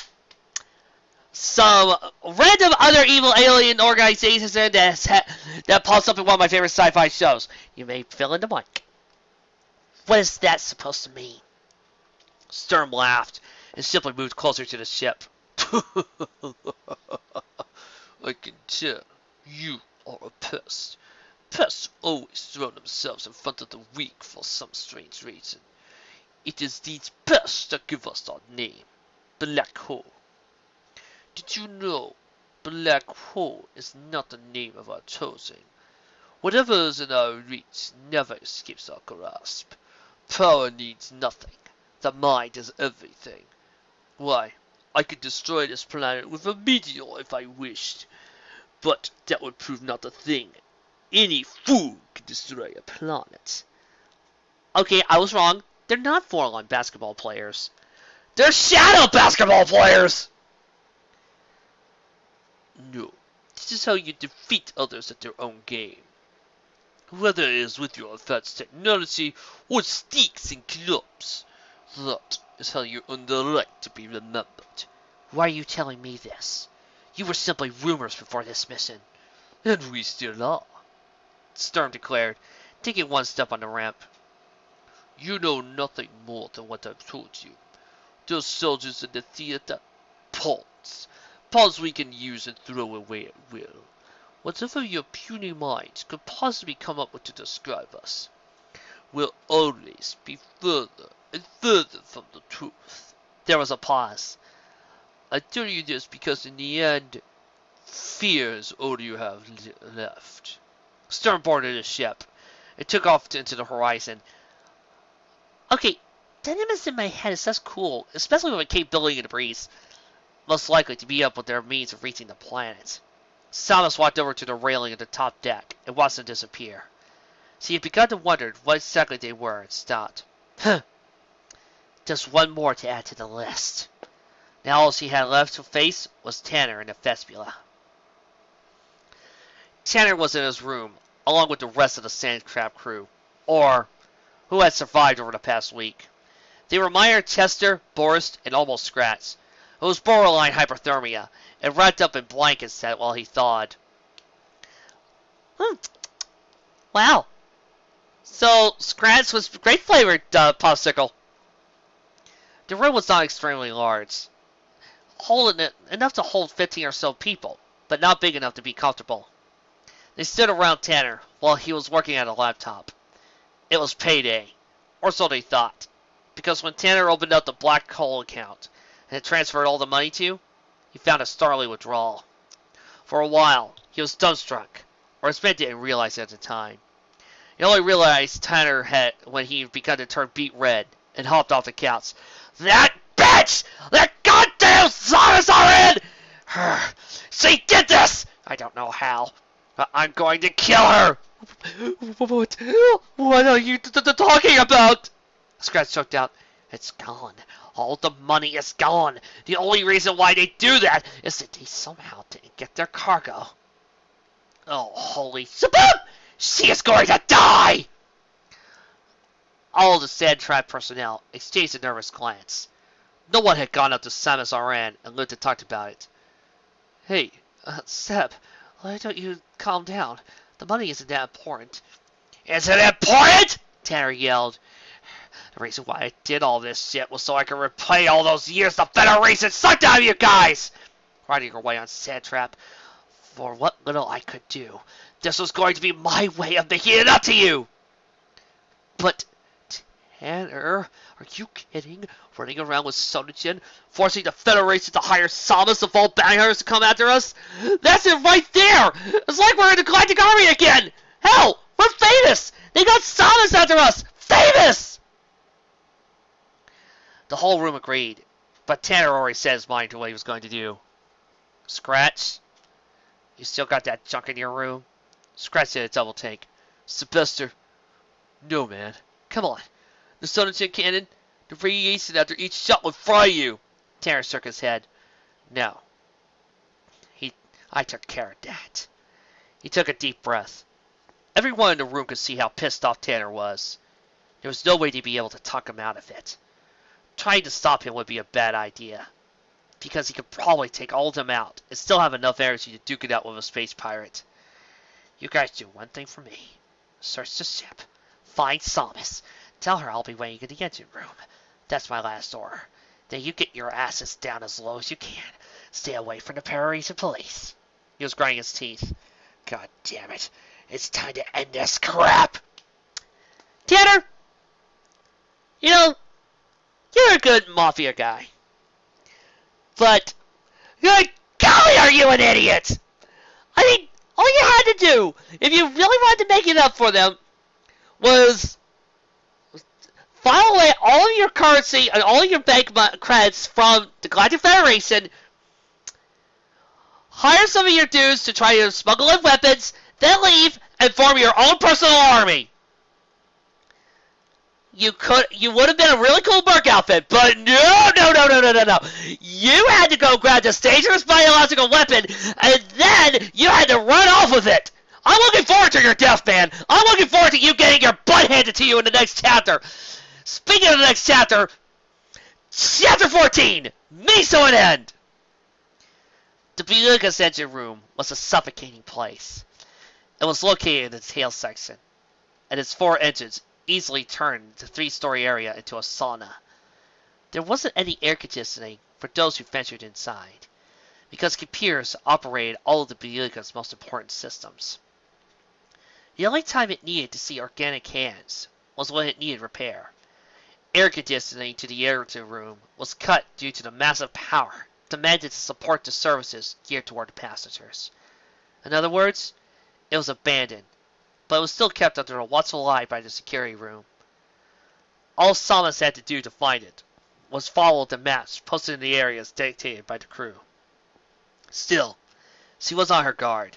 Speaker 1: Some random other evil alien organizations that pops up in one of my favorite sci-fi shows. You may fill in the blank.
Speaker 3: What is that supposed to mean?
Speaker 1: Sturm laughed and simply moved closer to the ship.
Speaker 2: I can tell you are a pest. Pests always throw themselves in front of the weak for some strange reason. It is these pests that give us our name, Black Hole. Did you know Black Hole is not the name of our choosing? Whatever is in our reach never escapes our grasp. Power needs nothing. The mind is everything. Why, I could destroy this planet with a meteor if I wished. But that would prove not a thing. Any fool could destroy a planet.
Speaker 1: Okay, I was wrong. They're not four-line basketball players. They're shadow basketball players!
Speaker 2: No, this is how you defeat others at their own game. Whether it is with your advanced technology or sticks and clubs, that is how you earn the right to be remembered.
Speaker 3: Why are you telling me this? You were simply rumors before this mission.
Speaker 2: And we still are,
Speaker 1: Sturm declared, taking one step on the ramp.
Speaker 2: You know nothing more than what I've told you. Those soldiers in the theater, pawns. Pawns we can use and throw away at will. Whatever your puny minds could possibly come up with to describe us, will always be further and further from the truth.
Speaker 1: There was a pause.
Speaker 2: I tell you this because in the end, fear is all you have left.
Speaker 1: Sturm boarded his ship. It took off into the horizon. Okay, that image in my head is just cool, especially with Cape building in the breeze. Most likely to be up with their means of reaching the planet. Samus walked over to the railing of the top deck and watched them disappear. She had begun to wonder what exactly they were and stopped. Huh. Just one more to add to the list. Now all she had left to face was Tanner in the vestibula. Tanner was in his room, along with the rest of the Sandcrab crew, or who had survived over the past week. They were Meyer, Chester, Boris, and almost Scratch, who was borderline hypothermia, and wrapped up in blankets while he thawed. Wow. So, Scratch was grape-flavored popsicle. The room was not extremely large, holding it enough to hold 15 or so people, but not big enough to be comfortable. They stood around Tanner while he was working at a laptop. It was payday, or so they thought, because when Tanner opened up the Black Hole account and had transferred all the money to, he found a startling withdrawal. For a while, he was dumbstruck, or his men didn't realize it at the time. He only realized Tanner had when he begun to turn beet red and hopped off the couch. That bitch! That goddamn Samus are in! She did this! I don't know how, but I'm going to kill her! What are you talking about? Scratch choked out. It's gone. All the money is gone. The only reason why they do that is that they somehow didn't get their cargo. Oh, holy shaboom! She is going to die! All of the Sand Trap personnel exchanged a nervous glance. No one had gone up to Samus Aran and lived and talked about it. Hey, Seb, why don't you calm down? The money isn't that important. Isn't it important? Tanner yelled. The reason why I did all this shit was so I could repay all those years the Federation sucked out of you guys! Riding her way on Sand Trap. For what little I could do, this was going to be my way of making it up to you! But, Tanner, are you kidding? Running around with Sonojin, forcing the Federation to hire Samus of all bounty hunters to come after us? That's it right there! It's like we're in the Galactic Army again! Hell, we're famous! They got Samus after us! Famous! The whole room agreed, but Tanner already set his mind to what he was going to do. Scratch? You still got that junk in your room? Scratch did a double take. Sylvester. No, man. Come on. The Sonojin cannon, the radiation after each shot would fry you. Tanner shook his head. No. I took care of that. He took a deep breath. Everyone in the room could see how pissed off Tanner was. There was no way to be able to talk him out of it. Trying to stop him would be a bad idea, because he could probably take all of them out and still have enough energy to duke it out with a space pirate. You guys do one thing for me. Search the ship. Find Samus. Tell her I'll be waiting in the engine room. That's my last order. Then you get your asses down as low as you can. Stay away from the Federation police. He was grinding his teeth. God damn it. It's time to end this crap. Tanner! You know, you're a good mafia guy. But, good golly, are you an idiot? I mean, all you had to do, if you really wanted to make it up for them, was file away all of your currency and all of your bank credits from the Galactic Federation, hire some of your dudes to try to smuggle in weapons, then leave and form your own personal army. You would have been a really cool Merc outfit, but no. You had to go grab this dangerous biological weapon, and then you had to run off with it. I'm looking forward to your death, man. I'm looking forward to you getting your butt handed to you in the next chapter. Speaking of the next chapter, Chapter 14, Means to an End. The Belugha's engine room was a suffocating place. It was located in the tail section, and its 4 engines easily turned the 3-story area into a sauna. There wasn't any air conditioning for those who ventured inside, because computers operated all of the Belugha's most important systems. The only time it needed to see organic hands was when it needed repair. Air conditioning to the engine room was cut due to the massive power demanded to support the services geared toward the passengers. In other words, it was abandoned, but it was still kept under a watchful eye by the security room. All Samus had to do to find it was follow the maps posted in the areas dictated by the crew. Still, she was on her guard.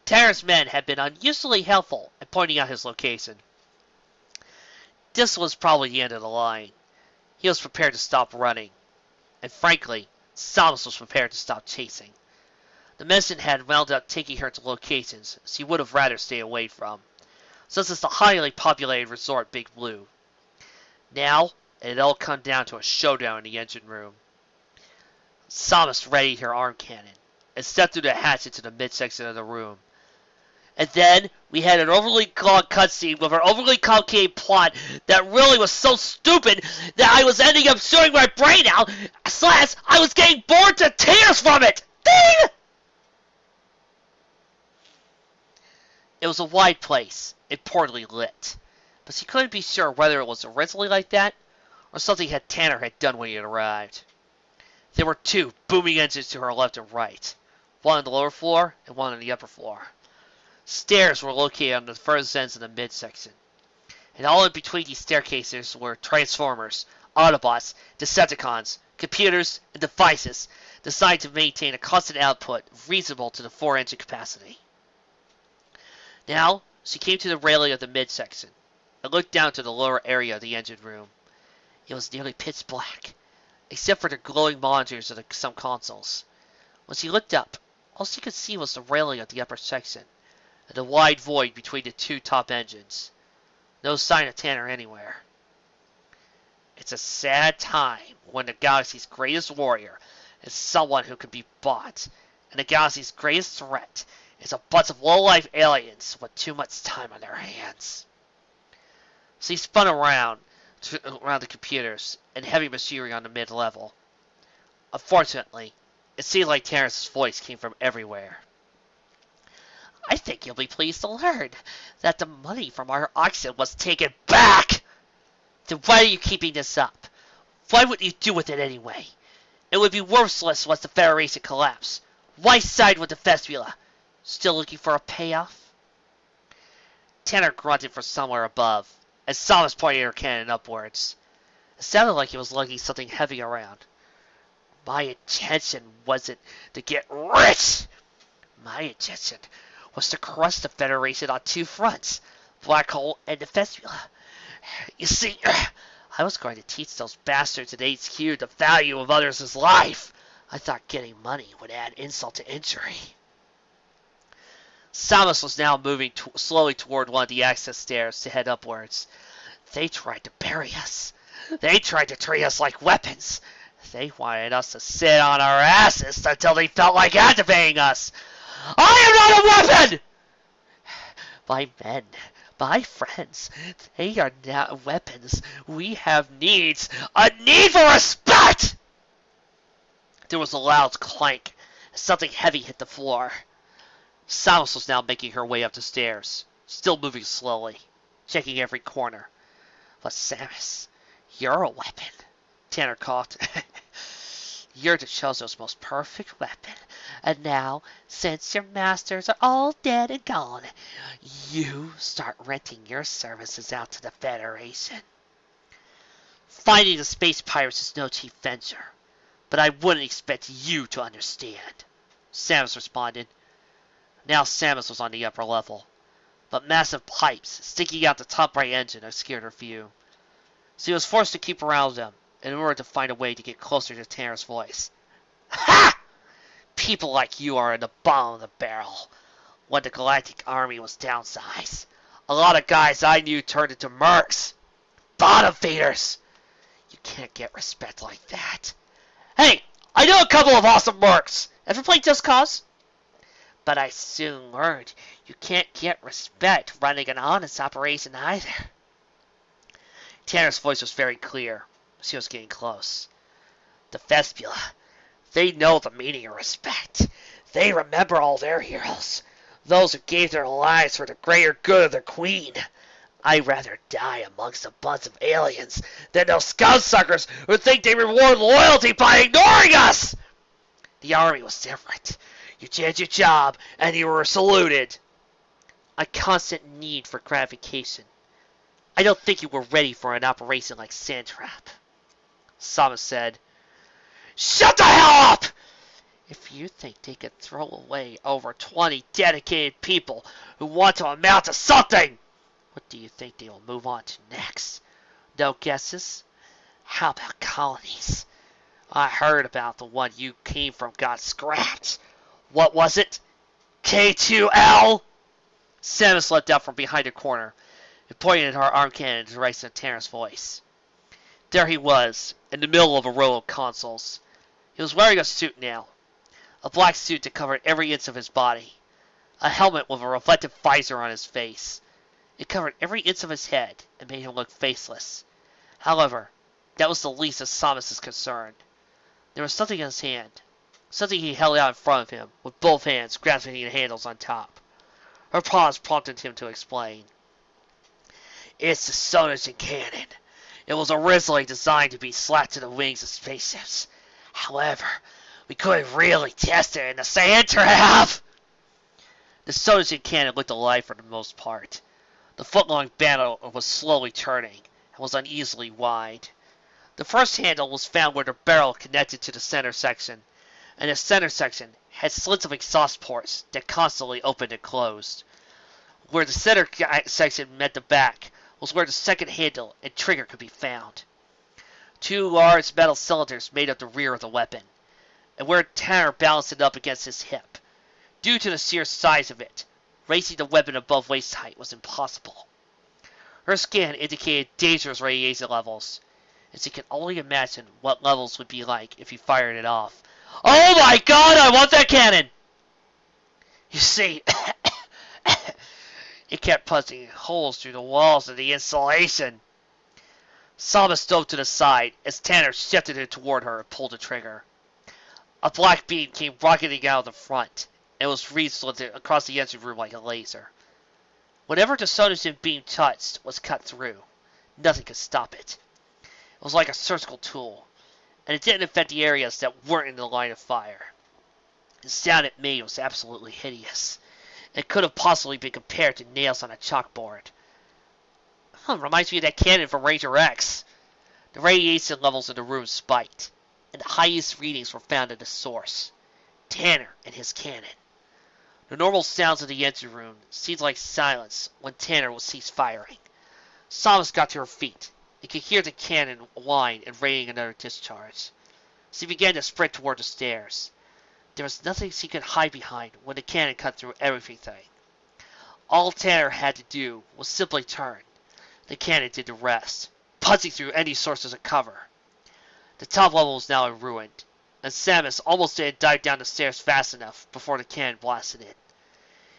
Speaker 1: Tanner's men had been unusually helpful in pointing out his location. This was probably the end of the line. He was prepared to stop running, and frankly, Samus was prepared to stop chasing. The medicine had wound up taking her to locations she would have rather stay away from, such as the highly populated resort Big Blue. Now, it had all come down to a showdown in the engine room. Samus readied her arm cannon and stepped through the hatch into the midsection of the room. And then, we had an overly long cutscene with an overly complicated plot that really was so stupid that I was ending up showing my brain out, / I was getting bored to tears from it! Ding! It was a wide place, and poorly lit, but she couldn't be sure whether it was originally like that, or something Tanner had done when he had arrived. There were 2 booming engines to her left and right, one on the lower floor and one on the upper floor. Stairs were located on the furthest ends of the midsection, and all in between these staircases were Transformers, Autobots, Decepticons, computers, and devices designed to maintain a constant output reasonable to the 4-engine capacity. Now, She came to the railing of the midsection and looked down to the lower area of the engine room. It was nearly pitch black, except for the glowing monitors of some consoles. When she looked up, all she could see was the railing of the upper section and the wide void between the two top engines. No sign of Tanner anywhere. It's a sad time when the galaxy's greatest warrior is someone who can be bought, and the galaxy's greatest threat is a bunch of low-life aliens with too much time on their hands. She spun around the computers and heavy machinery on the mid-level. Unfortunately, it seemed like Terrence's voice came from everywhere.
Speaker 3: I think you'll be pleased to learn that the money from our auction was taken back!
Speaker 1: Then why are you keeping this up? Why wouldn't you do with it anyway? It would be worthless once the Federation collapsed. Why side with the Vespula? Still looking for a payoff? Tanner grunted from somewhere above, as Samus pointed her cannon upwards. It sounded like he was lugging something heavy around.
Speaker 3: My intention wasn't to get rich! My intention was to crush the Federation on two fronts, Black Hole and the Vespula. You see, I was going to teach those bastards at HQ the value of others' life. I thought getting money would add insult to injury.
Speaker 1: Samus was now moving slowly toward one of the access stairs to head upwards.
Speaker 3: They tried to bury us. They tried to treat us like weapons. They wanted us to sit on our asses until they felt like activating us. I am not a weapon! My men, my friends, they are not weapons. We have needs. A need for respect!
Speaker 1: There was a loud clank as something heavy hit the floor. Samus was now making her way up the stairs, still moving slowly, checking every corner.
Speaker 3: But Samus, you're a weapon.
Speaker 1: Tanner coughed.
Speaker 3: You're the Chozo's most perfect weapon. And now, since your masters are all dead and gone, you start renting your services out to the Federation.
Speaker 1: Fighting the space pirates is no cheap venture, but I wouldn't expect you to understand, Samus responded. Now Samus was on the upper level, but massive pipes sticking out the top right engine obscured her view. She was forced to keep around them in order to find a way to get closer to Tanner's voice.
Speaker 3: Ha! People like you are in the bottom of the barrel. When the Galactic Army was downsized, a lot of guys I knew turned into mercs. Bottom feeders. You can't get respect like that.
Speaker 1: Hey, I know a couple of awesome mercs. Ever played Just Cause?
Speaker 3: But I soon learned you can't get respect running an honest operation either.
Speaker 1: Tanner's voice was very clear. She was getting close.
Speaker 3: The Vespula, they know the meaning of respect. They remember all their heroes, those who gave their lives for the greater good of their queen. I'd rather die amongst a bunch of aliens than those scumsuckers who think they reward loyalty by ignoring us! The army was different. You did your job, and you were saluted.
Speaker 1: A constant need for gratification. I don't think you were ready for an operation like Sandtrap. Samus said,
Speaker 3: Shut the hell up! If you think they could throw away over 20 dedicated people who want to amount to something, what do you think they will move on to next? No guesses? How about colonies? I heard about the one you came from got scrapped. What was it? K2L?
Speaker 1: Samus leapt out from behind a corner and pointed her arm cannon to raise Tanner's voice. There he was, in the middle of a row of consoles. He was wearing a suit now, a black suit that covered every inch of his body, a helmet with a reflective visor on his face. It covered every inch of his head and made him look faceless. However, that was the least of Samus' concern. There was something in his hand, something he held out in front of him, with both hands grasping the handles on top. Her pause prompted him to explain.
Speaker 3: It's the Sonogen cannon. It was originally designed to be slapped to the wings of spaceships. However, we couldn't really test it in the sand trap.
Speaker 1: The Sonogen cannon looked alive for the most part. The foot-long barrel was slowly turning and was uneasily wide. The first handle was found where the barrel connected to the center section, and the center section had slits of exhaust ports that constantly opened and closed. Where the center section met the back was where the second handle and trigger could be found. Two large metal cylinders made up the rear of the weapon, and where Tanner balanced it up against his hip. Due to the sheer size of it, raising the weapon above waist height was impossible. Her scan indicated dangerous radiation levels, and she could only imagine what levels would be like if he fired it off. Oh my god, I want that cannon! You see, it kept punching holes through the walls of the insulation. Samus dove to the side as Tanner shifted it toward her and pulled the trigger. A black beam came rocketing out of the front, and was wreathed across the engine room like a laser. Whatever the Sonogen beam touched was cut through. Nothing could stop it. It was like a surgical tool, and it didn't affect the areas that weren't in the line of fire. The sound it made was absolutely hideous. It could have possibly been compared to nails on a chalkboard. Reminds me of that cannon from Ranger X. The radiation levels in the room spiked, and the highest readings were found at the source, Tanner and his cannon. The normal sounds of the engine room seemed like silence when Tanner would cease firing. Samus got to her feet and could hear the cannon whine and raining another discharge. She began to sprint toward the stairs. There was nothing she could hide behind when the cannon cut through everything. All Tanner had to do was simply turn. The cannon did the rest, punching through any sources of cover. The top level was now in ruin, and Samus almost didn't dive down the stairs fast enough before the cannon blasted it.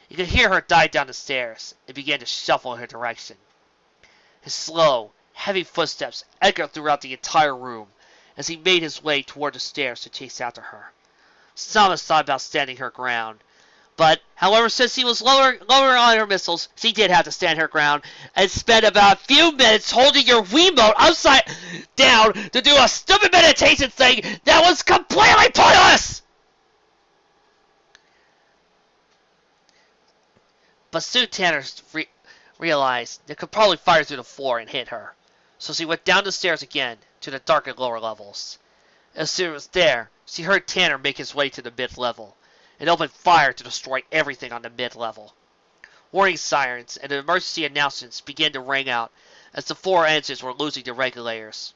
Speaker 1: You could hear her dive down the stairs and began to shuffle in her direction. His slow, heavy footsteps echoed throughout the entire room as he made his way toward the stairs to chase after her. Samus thought about standing her ground, but, however, since he was lower on her missiles, she did have to stand her ground and spend about a few minutes holding your Wiimote upside down to do a stupid meditation thing that was completely pointless! But soon Tanner realized it could probably fire through the floor and hit her, so she went down the stairs again to the darker lower levels. As soon as it was there, she heard Tanner make his way to the mid-level, and opened fire to destroy everything on the mid-level. Warning sirens and emergency announcements began to ring out as the four engines were losing their regulators.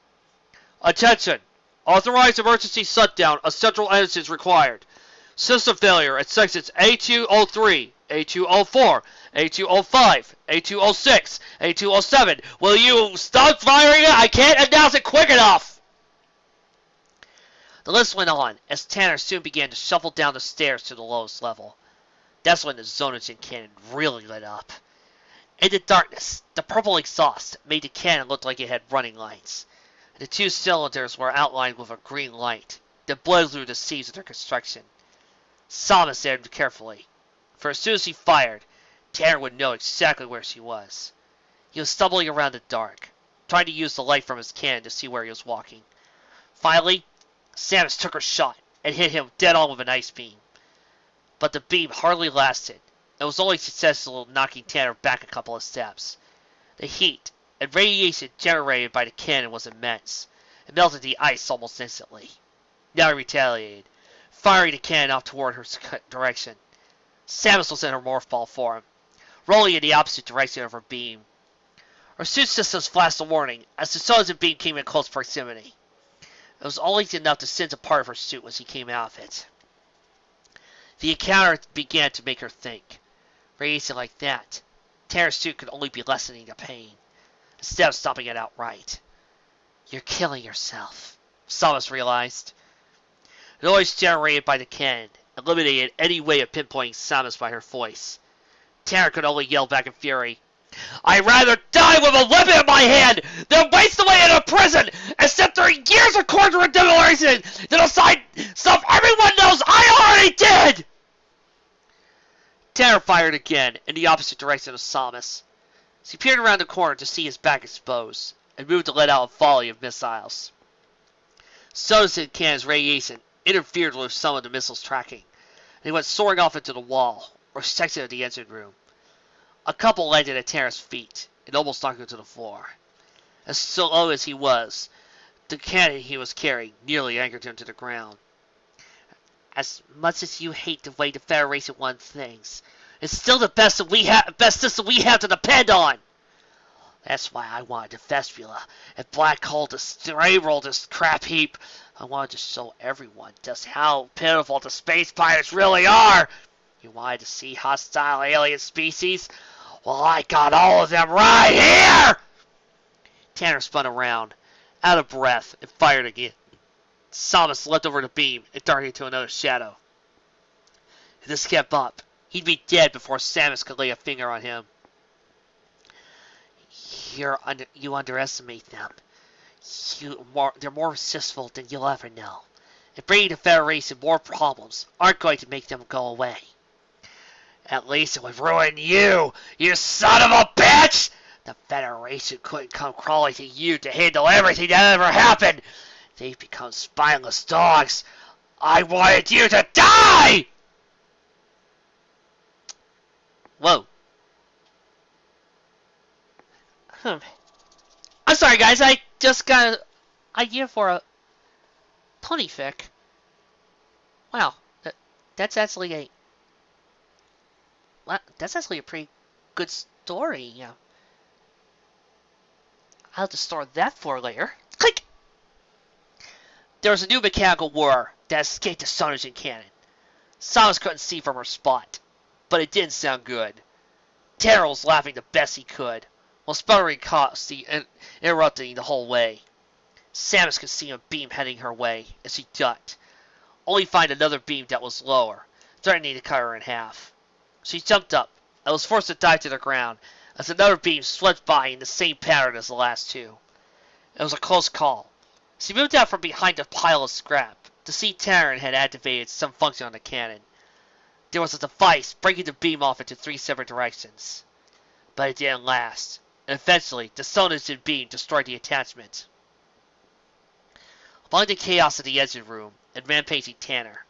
Speaker 1: Attention! Authorized emergency shutdown of central engines required. System failure at sections A203, A204, A205, A206, A207. Will you stop firing it? I can't announce it quick enough! The list went on, as Tanner soon began to shuffle down the stairs to the lowest level. That's when the Zonogen cannon really lit up. In the darkness, the purple exhaust made the cannon look like it had running lights. The two cylinders were outlined with a green light that bled through the seams of their construction. Samus aimed carefully, for as soon as he fired, Tanner would know exactly where she was. He was stumbling around the dark, trying to use the light from his cannon to see where he was walking. Finally, Samus took her shot and hit him dead on with an ice beam. But the beam hardly lasted, and was only successful in knocking Tanner back a couple of steps. The heat and radiation generated by the cannon was immense. It melted the ice almost instantly. Now he retaliated, firing the cannon off toward her direction. Samus was in her morph ball form, rolling in the opposite direction of her beam. Her suit systems flashed a warning as the Sonogen beam came in close proximity. It was only enough to singe a part of her suit when she came out of it. The encounter began to make her think. Radiation like that, Tanner's suit could only be lessening the pain, instead of stopping it outright. You're killing yourself, Samus realized. The noise generated by the cannon eliminated any way of pinpointing Samus by her voice. Tanner could only yell back in fury, I'd rather die with a weapon in my hand than waste away in a prison and sit through years of torture and demolition to decide stuff everyone knows I already did! Tanner fired again in the opposite direction of Samus. She peered around the corner to see his back exposed and moved to let out a volley of missiles. Sonogen cannon's radiation interfered with some of the missiles' tracking, and they went soaring off into the wall or section of the engine room. A couple landed at Tanner's feet and almost knocked him to the floor. As slow as he was, the cannon he was carrying nearly anchored him to the ground. As much as you hate the way the Federation wants things, It's still the best system we have to depend on. That's why I wanted to Vespula and Black Hole to stray roll this crap heap. I wanted to show everyone just how pitiful the space pirates really are. You wanted to see hostile alien species? Well, I got all of them right here! Tanner spun around, out of breath, and fired again. Samus leapt over the beam and darted into another shadow. If this kept up, he'd be dead before Samus could lay a finger on him. You underestimate them. They're more resistful than you'll ever know. And bringing the Federation more problems aren't going to make them go away. At least it would ruin you, you son of a bitch! The Federation couldn't come crawling to you to handle everything that ever happened. They've become spineless dogs. I wanted you to die! Whoa. I'm sorry, guys. I just got an idea for a pony fic. Wow, that's actually a pretty good story. Yeah, I'll have to store that for later. Click. There was a new mechanical war that escaped the Sonogen cannon. Samus couldn't see from her spot, but it didn't sound good. Tanner was laughing the best he could, while sputtering coughs interrupting the whole way. Samus could see a beam heading her way as she ducked, only to find another beam that was lower, threatening to cut her in half. She jumped up and was forced to dive to the ground as another beam swept by in the same pattern as the last two. It was a close call. She moved out from behind a pile of scrap to see Tanner had activated some function on the cannon. There was a device breaking the beam off into 3 separate directions. But it didn't last, and eventually the Sonogen beam destroyed the attachment. Among the chaos of the engine room and rampaging Tanner,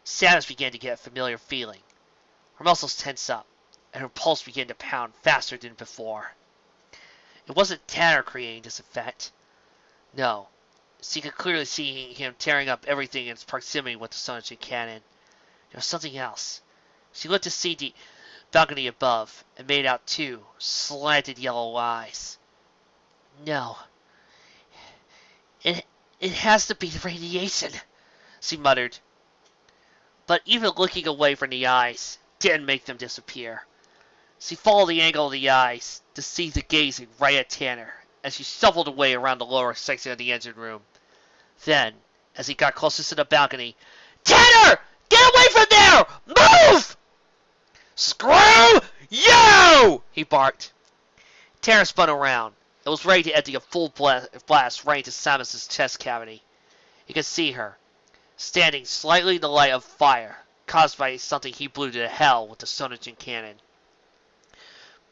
Speaker 1: Samus began to get a familiar feeling. Her muscles tensed up, and her pulse began to pound faster than before. It wasn't Tanner creating this effect. No, she could clearly see him tearing up everything in its proximity with the Sonogen cannon. There was something else. She looked to see the balcony above and made out 2 slanted yellow eyes. No. It has to be the radiation, she muttered. But even looking away from the eyes didn't make them disappear. She followed the angle of the eyes to see the gazing right at Tanner as she shuffled away around the lower section of the engine room. Then, as he got closer to the balcony, "Tanner! Get away from there! Move!" "Screw you!" he barked. Tanner spun around and was ready to empty a full blast right into Samus's chest cavity. He could see her, standing slightly in the light of fire caused by something he blew to hell with the Sonogen cannon.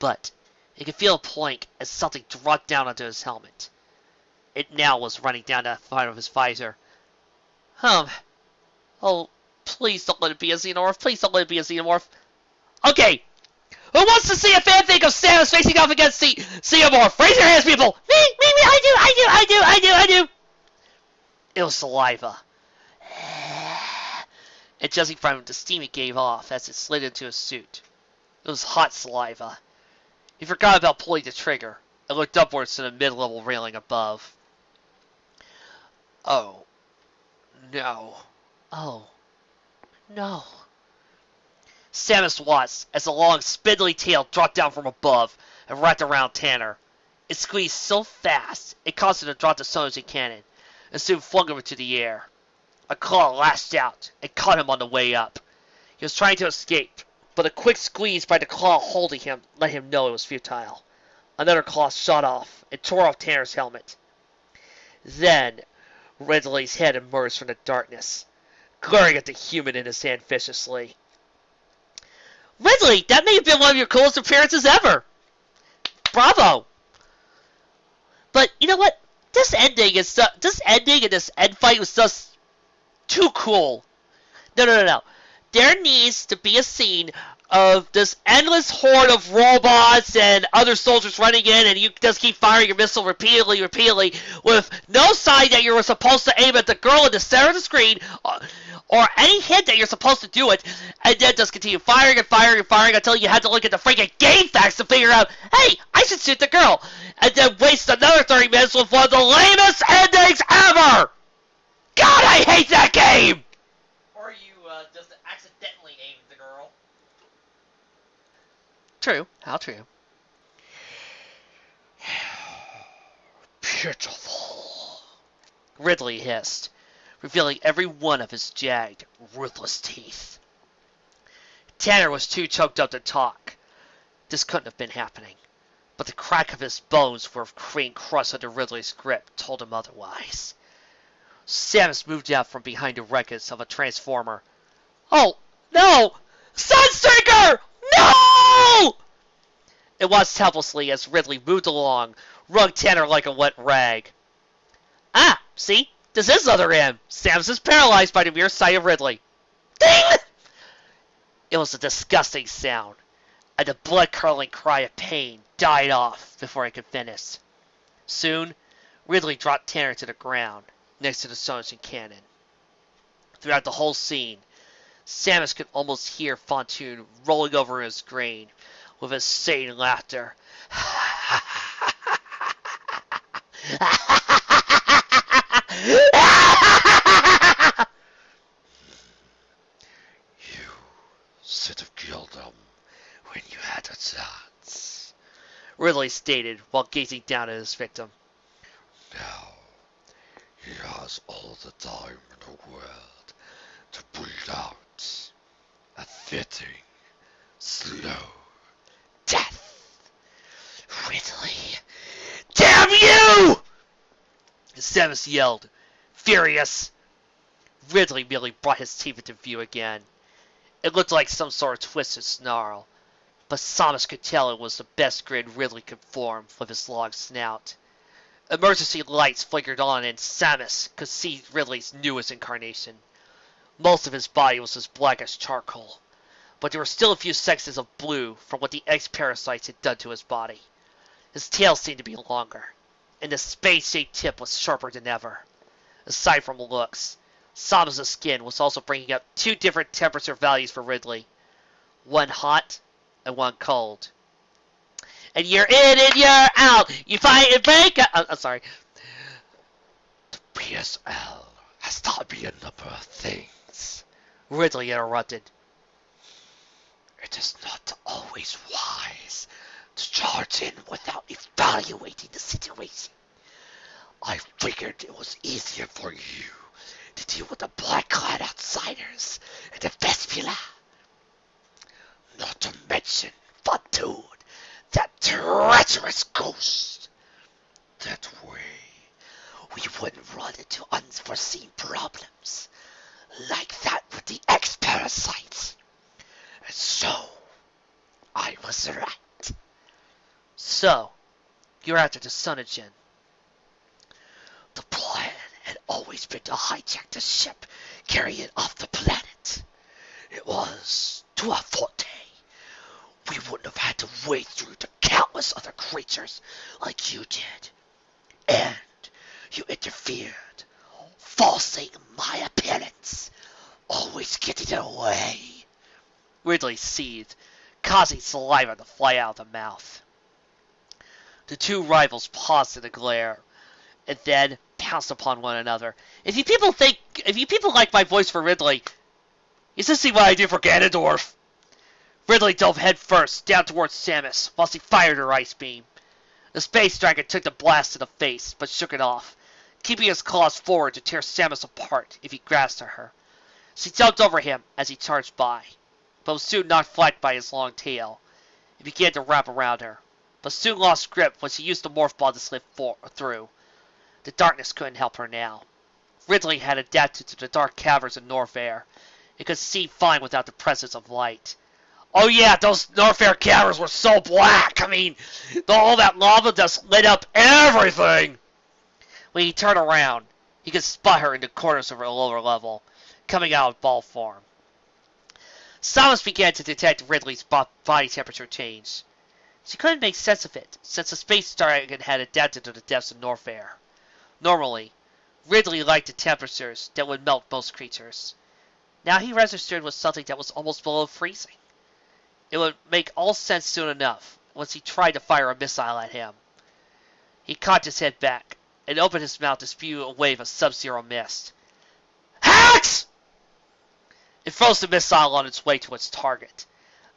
Speaker 1: But he could feel a plank as something dropped down onto his helmet. It now was running down the front of his visor. Oh, please don't let it be a xenomorph. Please don't let it be a xenomorph. Okay, who wants to see a fanfic of Samus facing off against the xenomorph? Raise your hands, people. Me, I do. It was saliva. And judging from the steam it gave off as it slid into his suit, it was hot saliva. He forgot about pulling the trigger and looked upwards to the mid-level railing above. Oh, no. Oh, no. Samus watched as a long, spindly tail dropped down from above and wrapped around Tanner. It squeezed so fast, it caused him to drop the Sonogen cannon, and soon flung him into the air. A claw lashed out and caught him on the way up. He was trying to escape, but a quick squeeze by the claw holding him let him know it was futile. Another claw shot off and tore off Tanner's helmet. Then, Ridley's head emerged from the darkness, glaring at the human in his hand viciously. "Ridley, that may have been one of your coolest appearances ever! Bravo! But you know what? This ending and this end fight was just too cool. No. There needs to be a scene of this endless horde of robots and other soldiers running in, and you just keep firing your missile repeatedly, with no sign that you were supposed to aim at the girl in the center of the screen, or any hint that you're supposed to do it, and then just continue firing and firing and firing until you had to look at the freaking game facts to figure out, hey, I should shoot the girl, and then waste another 30 minutes with one of the lamest endings ever! God, I hate that game!
Speaker 2: Or you just accidentally aimed the girl.
Speaker 1: True. How true.
Speaker 3: Pitiful.
Speaker 1: Ridley hissed, revealing every one of his jagged, ruthless teeth. Tanner was too choked up to talk. This couldn't have been happening, but the crack of his bones where being crushed under Ridley's grip told him otherwise. Samus moved out from behind the wreckage of a transformer. Oh, no! Sunstreaker! No! It watched helplessly as Ridley moved along, wrung Tanner like a wet rag. Ah, see? This is other end. Samus is paralyzed by the mere sight of Ridley. Ding! It was a disgusting sound, and the blood-curdling cry of pain died off before I could finish. Soon, Ridley dropped Tanner to the ground, next to the Sonation cannon. Throughout the whole scene, Samus could almost hear Fontoon rolling over his grave with insane laughter.
Speaker 3: You should have killed him when you had a chance,
Speaker 1: Ridley stated while gazing down at his victim.
Speaker 3: Now he has all the time in the world to bleed out. A fitting, slow death.
Speaker 1: Ridley! Damn you! Samus yelled, furious. Ridley merely brought his teeth into view again. It looked like some sort of twisted snarl, but Samus could tell it was the best grin Ridley could form with his long snout. Emergency lights flickered on, and Samus could see Ridley's newest incarnation. Most of his body was as black as charcoal, but there were still a few sections of blue from what the X-parasites had done to his body. His tail seemed to be longer, and the spade-shaped tip was sharper than ever. Aside from looks, Samus' skin was also bringing up two different temperature values for Ridley. One hot, and one cold. And you're in and you're out! You fight and break up! I'm sorry.
Speaker 3: The PSL has taught me a number of things.
Speaker 1: Ridley interrupted.
Speaker 3: It is not always wise to charge in without evaluating the situation. I figured it was easier for you to deal with the black-clad outsiders and the Vespula. Not to mention Fontoon, that treacherous ghost. That way, we wouldn't run into unforeseen problems like that with the X-parasites. And so, I was right.
Speaker 1: So, you're after the Sonation.
Speaker 3: The plan had always been to hijack the ship, carry it off the planet. It was to our forte. We wouldn't have had to wade through the countless other creatures like you did. And you interfered, falsing my appearance, always getting away.
Speaker 1: Ridley seethed, causing saliva to fly out of the mouth. The two rivals paused in the glare, and then pounced upon one another. If you people like my voice for Ridley, you should see what I do for Ganondorf. Ridley dove head first down towards Samus, whilst he fired her ice beam. The space dragon took the blast to the face, but shook it off, keeping his claws forward to tear Samus apart if he grasped at her. She jumped over him as he charged by, but was soon knocked flat by his long tail. It began to wrap around her, but soon lost grip when she used the morph ball to slip through. The darkness couldn't help her now. Ridley had adapted to the dark caverns of Norfair. It could see fine without the presence of light. Oh yeah, those Norfair caverns were so black! I mean, all that lava just lit up everything! When he turned around, he could spot her in the corners of her lower level, coming out of ball form. Samus began to detect Ridley's body temperature change. She couldn't make sense of it, since the space dragon had adapted to the depths of North Air. Normally, Ridley liked the temperatures that would melt most creatures. Now he registered with something that was almost below freezing. It would make all sense soon enough, once he tried to fire a missile at him. He cocked his head back, and opened his mouth to spew a wave of sub-zero mist. Hacks! It froze the missile on its way to its target,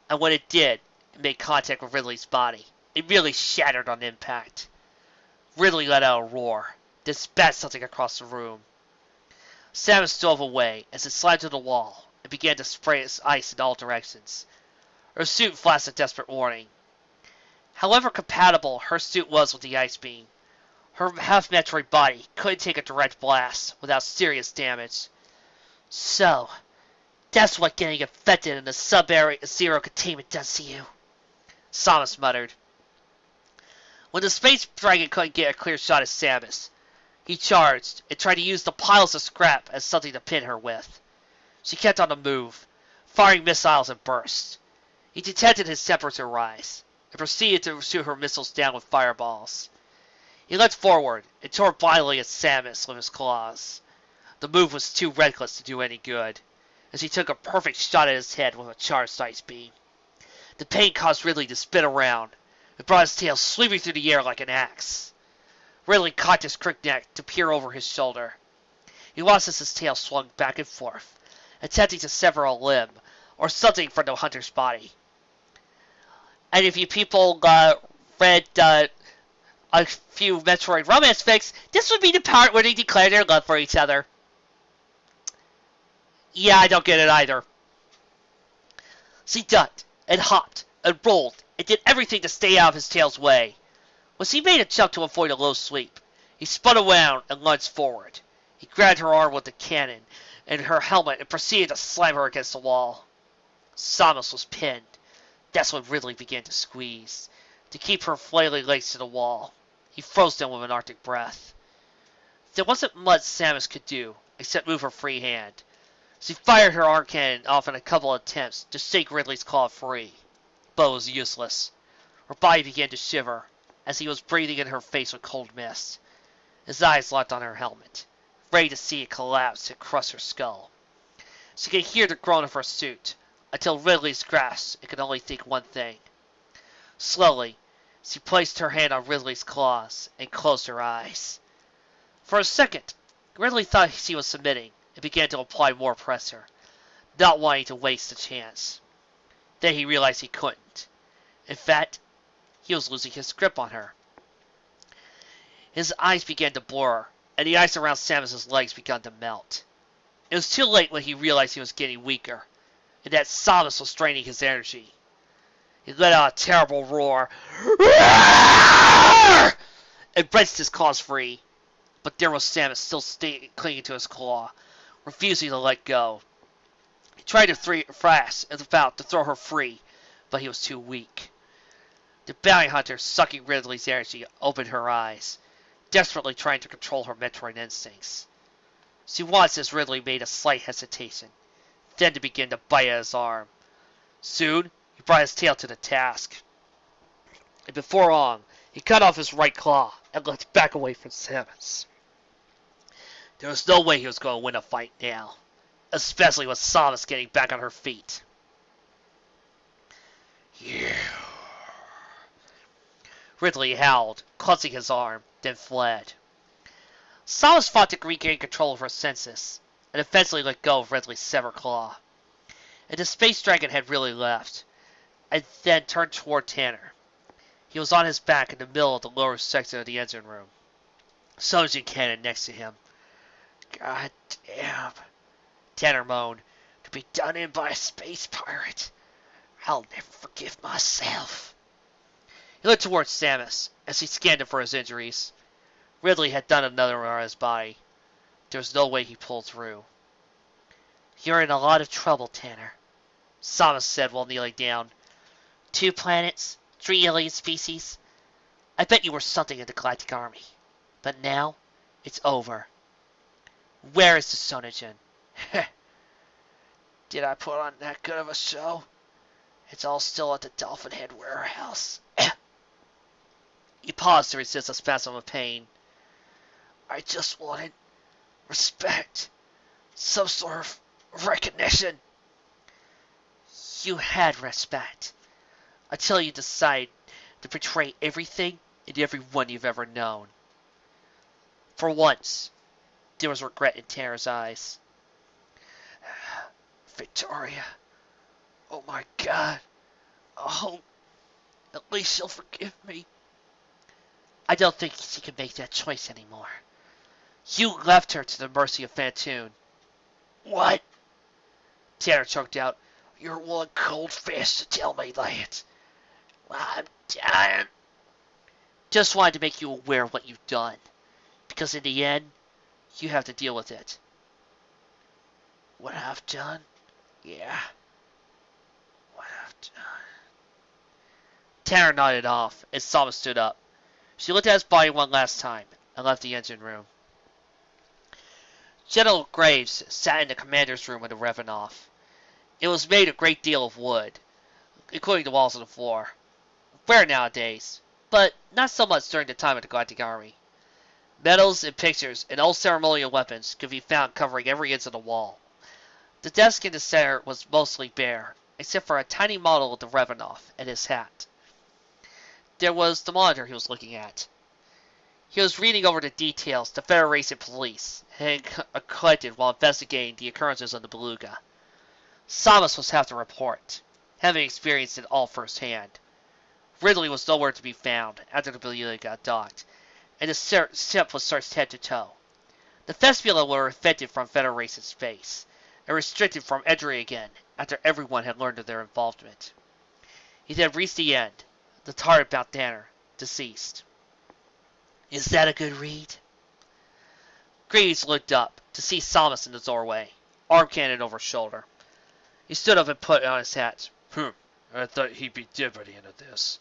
Speaker 1: and when it did, it made contact with Ridley's body. It really shattered on impact. Ridley let out a roar, then spat something across the room. Samus dove away as it slid to the wall and began to spray its ice in all directions. Her suit flashed a desperate warning. However compatible her suit was with the ice beam, her half-Metroid body couldn't take a direct blast without serious damage.
Speaker 3: So, that's what getting infected in the sub-zero containment does to you,
Speaker 1: Samus muttered. When the space dragon couldn't get a clear shot at Samus, he charged and tried to use the piles of scrap as something to pin her with. She kept on the move, firing missiles in bursts. He detected his temperature rise, and proceeded to shoot her missiles down with fireballs. He leapt forward and tore violently at Samus with his claws. The move was too reckless to do any good, as he took a perfect shot at his head with a charged ice beam. The pain caused Ridley to spin around, and brought his tail sweeping through the air like an axe. Ridley cocked his crooked neck to peer over his shoulder. He watched as his tail swung back and forth, attempting to sever a limb or something from the hunter's body. And if you people read a few Metroid romance fics, this would be the part where they declare their love for each other. Yeah, I don't get it either. She ducked, and hopped, and rolled, and did everything to stay out of his tail's way. When she made a jump to avoid a low sweep, he spun around and lunged forward. He grabbed her arm with the cannon and her helmet and proceeded to slam her against the wall. Samus was pinned. That's when Ridley began to squeeze, to keep her flailing legs to the wall. He froze them with an arctic breath. There wasn't much Samus could do, except move her free hand. She fired her arm cannon off in a couple of attempts to shake Ridley's claw free, but it was useless. Her body began to shiver, as he was breathing in her face with cold mist. His eyes locked on her helmet, ready to see it collapse and crush her skull. She could hear the groan of her suit, until Ridley's grasp it could only think one thing. Slowly, she placed her hand on Ridley's claws and closed her eyes. For a second, Ridley thought she was submitting and began to apply more pressure, not wanting to waste a chance. Then he realized he couldn't. In fact, he was losing his grip on her. His eyes began to blur, and the ice around Samus's legs began to melt. It was too late when he realized he was getting weaker, and that Samus was draining his energy. He let out a terrible roar, and wrenched his claws free. But there was Samus still clinging to his claw, refusing to let go. He tried to thrash and about to throw her free, but he was too weak. The bounty hunter, sucking Ridley's energy, opened her eyes, desperately trying to control her Metroid instincts. She watched as Ridley made a slight hesitation, then to begin to bite at his arm. Soon, he brought his tail to the task, and before long, he cut off his right claw and looked back away from Samus. There was no way he was going to win a fight now, especially with Samus getting back on her feet. Yeah. Ridley howled, clutching his arm, then fled. Samus fought to regain control of her senses, and eventually let go of Ridley's severed claw. And the space dragon had really left, and then turned toward Tanner. He was on his back in the middle of the lower section of the engine room, Sojin cannon next to him. God damn, Tanner moaned. To be done in by a space pirate. I'll never forgive myself. He looked towards Samus as he scanned him for his injuries. Ridley had done another on his body. There was no way he pulled through. You're in a lot of trouble, Tanner, Samus said while kneeling down. 2 planets, 3 alien species. I bet you were something in the Galactic Army. But now, it's over. Where is the Sonogen?
Speaker 2: Did I put on that good of a show? It's all still at the Dolphin Head warehouse.
Speaker 1: He paused to resist a spasm of pain.
Speaker 2: I just wanted respect. Some sort of recognition.
Speaker 1: You had respect. Until you decided to betray everything and everyone you've ever known. For once, there was regret in Tara's eyes.
Speaker 2: Victoria. Oh my God. Oh, at least she'll forgive me.
Speaker 1: I don't think she can make that choice anymore. You left her to the mercy of Fantoon.
Speaker 2: What?
Speaker 1: Tanner choked out.
Speaker 2: You're one cold fish to tell me that. I'm dying.
Speaker 1: Just wanted to make you aware of what you've done. Because in the end, you have to deal with it.
Speaker 2: What I've done? Yeah. What I've done.
Speaker 1: Tanner nodded off as Samus stood up. She looked at his body one last time and left the engine room. General Graves sat in the commander's room with the Revenant. It was made of a great deal of wood, including the walls and the floor. Rare nowadays, but not so much during the time of the Galactic Army. Medals and pictures and old ceremonial weapons could be found covering every inch of the wall. The desk in the center was mostly bare, except for a tiny model of the Revenant and his hat. There was the monitor he was looking at. He was reading over the details the Federation police had collected while investigating the occurrences on the Beluga. Samus was half the report, having experienced it all firsthand. Ridley was nowhere to be found after the Beluga got docked, and the ship was searched head to toe. The Thespila were evicted from Federation space, and restricted from entry again after everyone had learned of their involvement. He had reached the end, the target about Danner, deceased.
Speaker 3: Is that a good read?
Speaker 1: Greaves looked up to see Samus in the doorway, arm cannon over shoulder. He stood up and put on his hat.
Speaker 4: I thought he'd be dead by the end of this.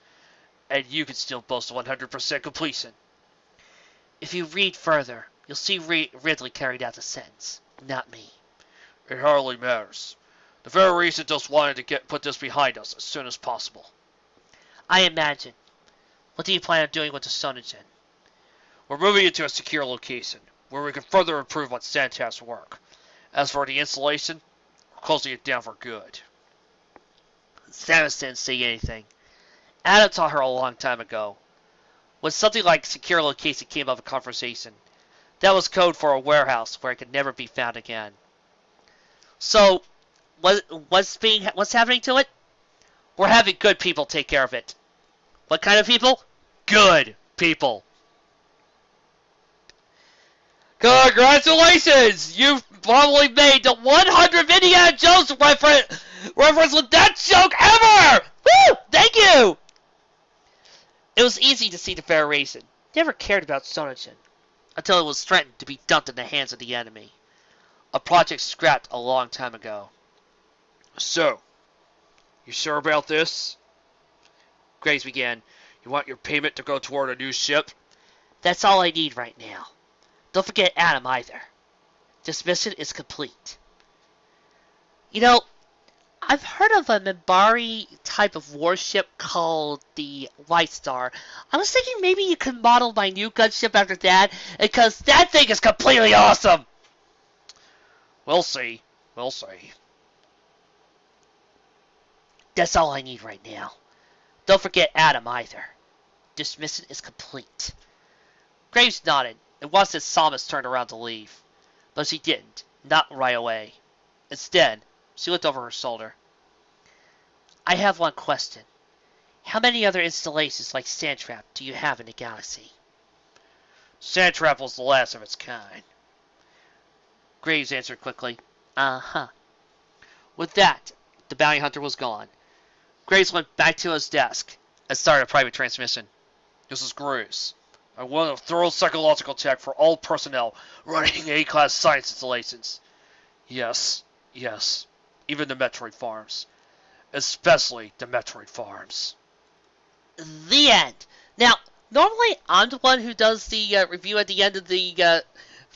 Speaker 4: And you could still boast 100% completion.
Speaker 1: If you read further, you'll see Ridley carried out the sentence, not me.
Speaker 4: It hardly matters. The Federation just wanted to put this behind us as soon as possible.
Speaker 1: I imagine. What do you plan on doing with the Sonogen?
Speaker 4: We're moving into a secure location, where we can further improve on Santa's work. As for the installation, we're closing it down for good.
Speaker 1: Samus didn't say anything. Adam taught her a long time ago. When something like secure location came up in conversation, that was code for a warehouse where it could never be found again. So, what's happening to it? We're having good people take care of it. What kind of people? Good people. Congratulations! You've probably made the 100 Indiana Jones reference with that joke ever! Woo! Thank you! It was easy to see the Federation never cared about Sonogen until it was threatened to be dumped in the hands of the enemy. A project scrapped a long time ago.
Speaker 4: So, you sure about this?
Speaker 1: Graves began.
Speaker 4: You want your payment to go toward a new ship?
Speaker 1: That's all I need right now. Don't forget Adam either. This mission is complete. You know, I've heard of a Minbari type of warship called the White Star. I was thinking maybe you could model my new gunship after that, because that thing is completely awesome!
Speaker 4: We'll see. We'll see.
Speaker 1: That's all I need right now. Don't forget Adam either. This mission is complete. Graves nodded, and watched as Samus turned around to leave. But she didn't, not right away. Instead, she looked over her shoulder. I have one question. How many other installations like Sandtrap do you have in the galaxy?
Speaker 4: Sandtrap was the last of its kind.
Speaker 1: Graves answered quickly. Uh-huh. With that, the bounty hunter was gone. Graves went back to his desk and started a private transmission.
Speaker 4: This is Graves. I want a thorough psychological check for all personnel running A-class science installations. Yes, even the Metroid farms. Especially the Metroid farms.
Speaker 1: The end. Now, normally I'm the one who does the review at the end of the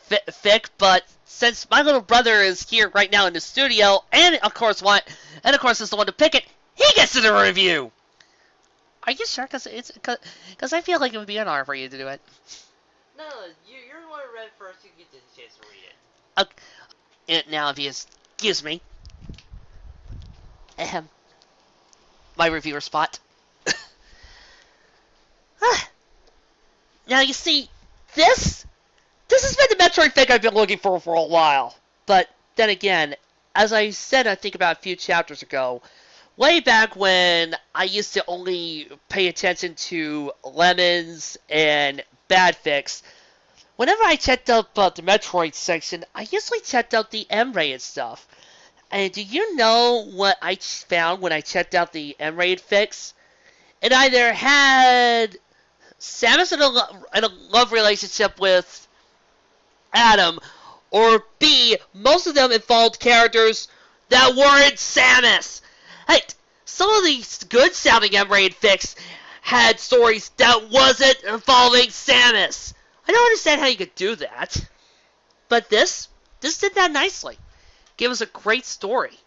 Speaker 1: fic, but since my little brother is here right now in the studio, and of course is the one to pick it, he gets to do a review. Are you sure? Because I feel like it would be an honor for you to do it.
Speaker 2: No, you're the one who read it first. You get the chance to read it.
Speaker 1: And now, if you excuse me, my reviewer spot. Now you see, this has been the Metroid fic I've been looking for a while. But then again, as I said, I think about a few chapters ago, way back when I used to only pay attention to Lemons and Bad Fix, whenever I checked out the Metroid section, I usually checked out the M-rated stuff. And do you know what I found when I checked out the M-rated fics? It either had Samus in a love relationship with Adam, or B, most of them involved characters that weren't Samus. Hey, some of these good-sounding M-rated fics had stories that wasn't involving Samus. I don't understand how you could do that. But this did that nicely. Gave us a great story.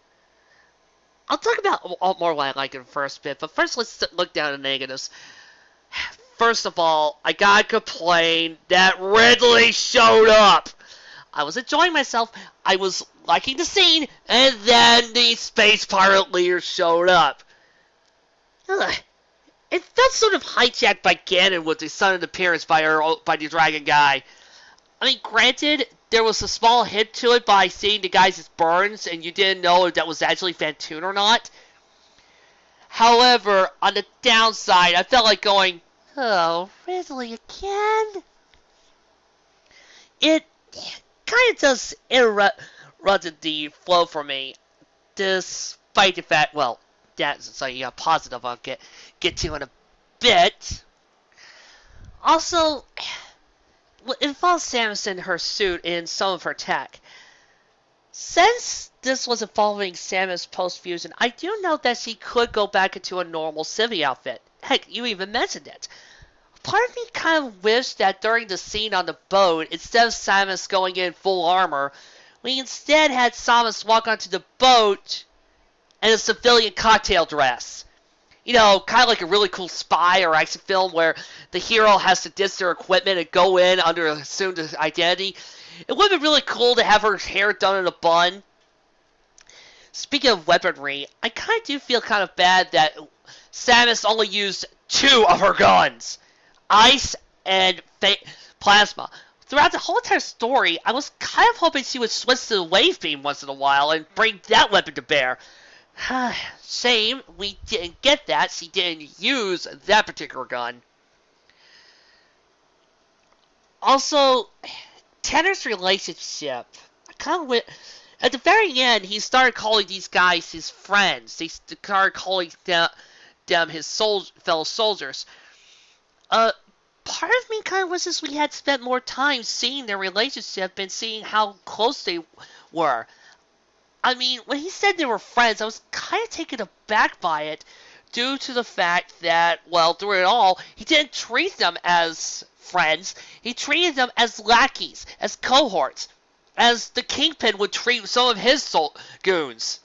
Speaker 1: I'll talk about more what I like in the first bit, but first let's look down at the negatives. First of all, I gotta complain that Ridley showed up. I was enjoying myself, I was liking the scene, and then the space pirate leader showed up. It felt sort of hijacked by Ganon with the sudden appearance by the dragon guy. I mean, granted, there was a small hint to it by seeing the guys' burns, and you didn't know if that was actually Fantoon or not. However, on the downside, I felt like going, oh, Ridley again? It kind of does interrupt the flow for me, despite the fact, well, that's something positive I'll get to in a bit. Also, it involves Samus in her suit and some of her tech. Since this was involving Samus post-fusion, I do know that she could go back into a normal civvy outfit. Heck, you even mentioned it. Part of me kind of wished that during the scene on the boat, instead of Samus going in full armor, we instead had Samus walk onto the boat in a civilian cocktail dress. You know, kind of like a really cool spy or action film where the hero has to ditch their equipment and go in under an assumed identity. It would have been really cool to have her hair done in a bun. Speaking of weaponry, I kind of do feel kind of bad that Samus only used 2 of her guns. Ice and plasma. Throughout the whole entire story, I was kind of hoping she would switch to the wave beam once in a while and bring that weapon to bear. Shame we didn't get that. She didn't use that particular gun. Also, Tanner's relationship. At the very end, he started calling these guys his friends. He started calling them his fellow soldiers. Part of me kind of wishes we had spent more time seeing their relationship and seeing how close they were. I mean, when he said they were friends, I was kind of taken aback by it due to the fact that, well, through it all, he didn't treat them as friends. He treated them as lackeys, as cohorts, as the Kingpin would treat some of his goons.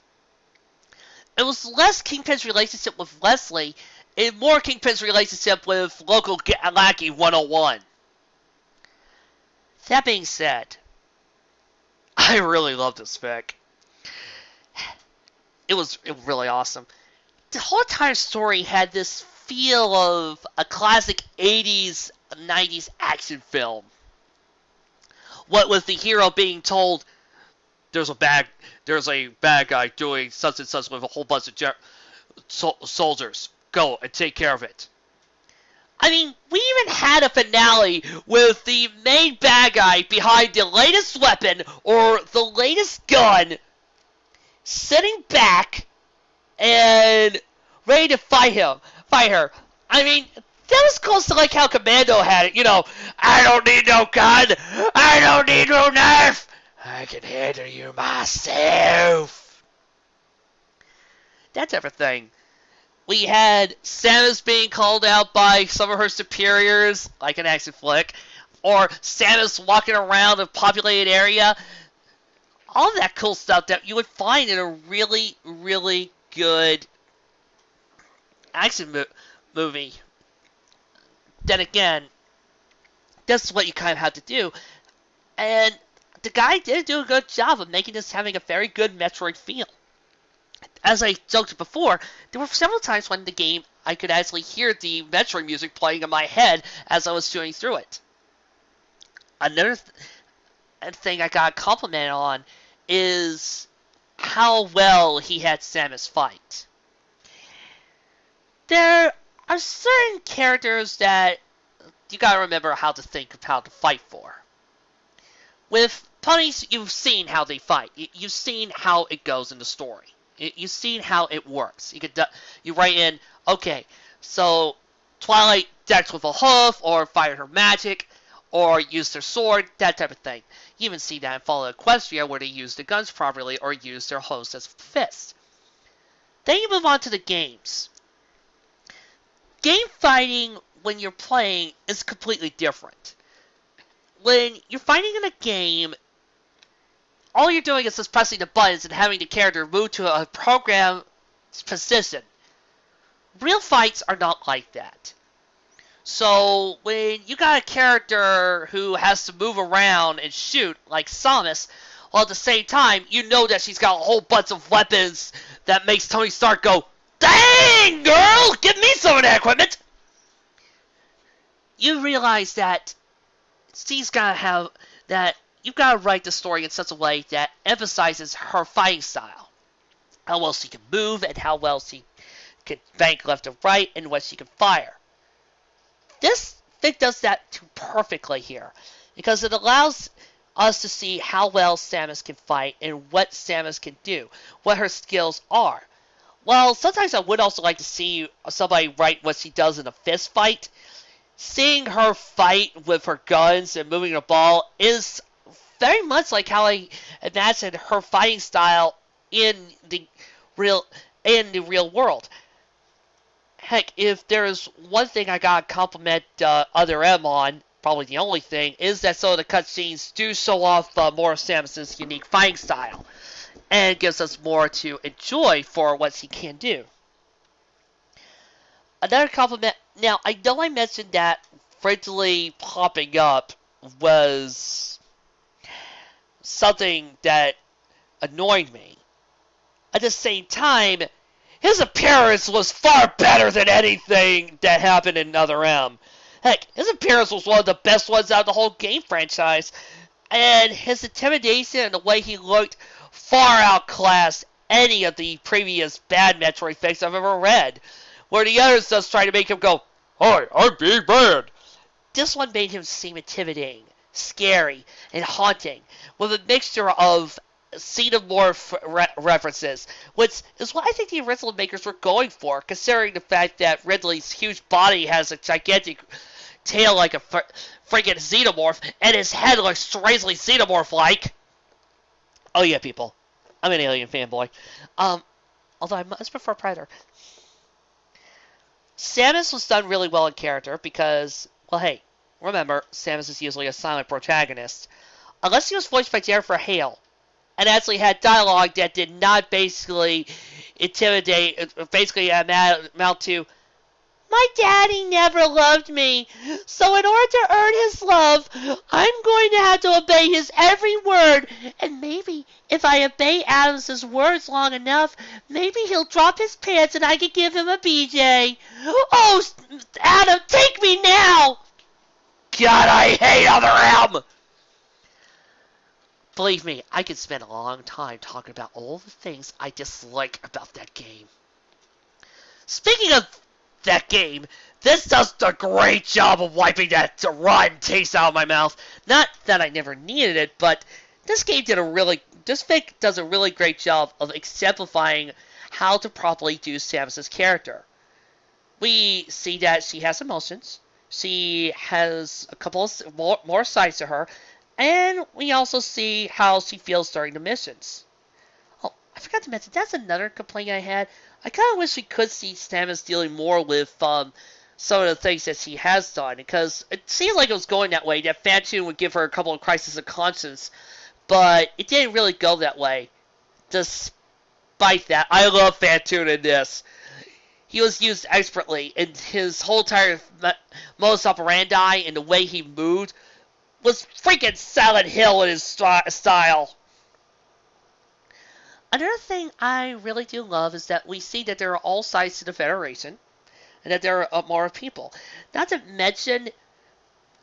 Speaker 1: It was less Kingpin's relationship with Leslie and more Kingpin's relationship with local lackey 101. That being said, I really love this fic. It was really awesome. The whole entire story had this feel of a classic 80s, 90s action film. What with the hero being told, there's a bad guy doing such and such with a whole bunch of soldiers. Go and take care of it. I mean, we even had a finale with the main bad guy behind the latest weapon or the latest gun sitting back and ready to fight her. I mean, that was close to like how Commando had it. You know, I don't need no gun. I don't need no knife. I can handle you myself. That type of thing. We had Samus being called out by some of her superiors, like an action flick, or Samus walking around a populated area. All that cool stuff that you would find in a really, really good action movie. Then again, that's what you kind of have to do. And the guy did do a good job of making this having a very good Metroid feel. As I joked before, there were several times when the game I could actually hear the Metroid music playing in my head as I was doing through it. Another thing I got a compliment on is how well he had Samus fight. There are certain characters that you gotta remember how to think of how to fight for. With bunnies, you've seen how they fight. You've seen how it goes in the story. You've seen how it works. You write in, okay, so Twilight decks with a hoof, or fired her magic, or used her sword, that type of thing. You even see that in Fallout Equestria, where they use the guns properly, or use their host as fists. Then you move on to the games. Game fighting, when you're playing, is completely different. When you're fighting in a game, all you're doing is just pressing the buttons and having the character move to a programmed position. Real fights are not like that. So when you got a character who has to move around and shoot, like Samus, while at the same time, you know that she's got a whole bunch of weapons that makes Tony Stark go, "Dang, girl! Give me some of that equipment!" You realize that she's gotta have that. You've got to write the story in such a way that emphasizes her fighting style. How well she can move, and how well she can bank left and right, and what she can fire. This thing does that too perfectly here, because it allows us to see how well Samus can fight, and what Samus can do, what her skills are. Well, sometimes I would also like to see somebody write what she does in a fist fight. Seeing her fight with her guns and moving the ball is very much like how I imagine her fighting style in the real world. Heck, if there's one thing I gotta compliment Other M on, probably the only thing, is that some of the cutscenes do show off more of Samus's unique fighting style, and gives us more to enjoy for what she can do. Another compliment. Now, I know I mentioned that Friendly popping up was something that annoyed me. At the same time, his appearance was far better than anything that happened in Other M. Heck, his appearance was one of the best ones out of the whole game franchise, and his intimidation and the way he looked far outclassed any of the previous bad Metroid fics I've ever read, where the others just try to make him go, "Hi, I'm being bad." This one made him seem intimidating, scary, and haunting, with a mixture of xenomorph references, which is what I think the original makers were going for, considering the fact that Ridley's huge body has a gigantic tail like a friggin' xenomorph, and his head looks strangely xenomorph-like. Oh yeah, people. I'm an Alien fanboy. Although I much prefer Predator. Samus was done really well in character because, well, hey, remember, Samus is usually a silent protagonist. Unless he was voiced by Jennifer Hale, and actually had dialogue that did not basically amount to, "My daddy never loved me, so in order to earn his love, I'm going to have to obey his every word, and maybe if I obey Adams' words long enough, maybe he'll drop his pants and I can give him a BJ. Oh, Adam, take me now!" God, I hate Other M! Believe me, I could spend a long time talking about all the things I dislike about that game. Speaking of that game, this does a great job of wiping that rotten taste out of my mouth. Not that I never needed it, but this fic does a really great job of exemplifying how to properly do Samus's character. We see that she has emotions, she has a couple of more sides to her, and we also see how she feels during the missions. Oh, I forgot to mention, that's another complaint I had. I kind of wish we could see Samus dealing more with some of the things that she has done, because it seemed like it was going that way, that Phantom would give her a couple of crises of conscience, but it didn't really go that way. Despite that, I love Phantom in this. He was used expertly, and his whole entire modus operandi and the way he moved was freaking Silent Hill in his style. Another thing I really do love is that we see that there are all sides to the Federation, and that there are more people. Not to mention,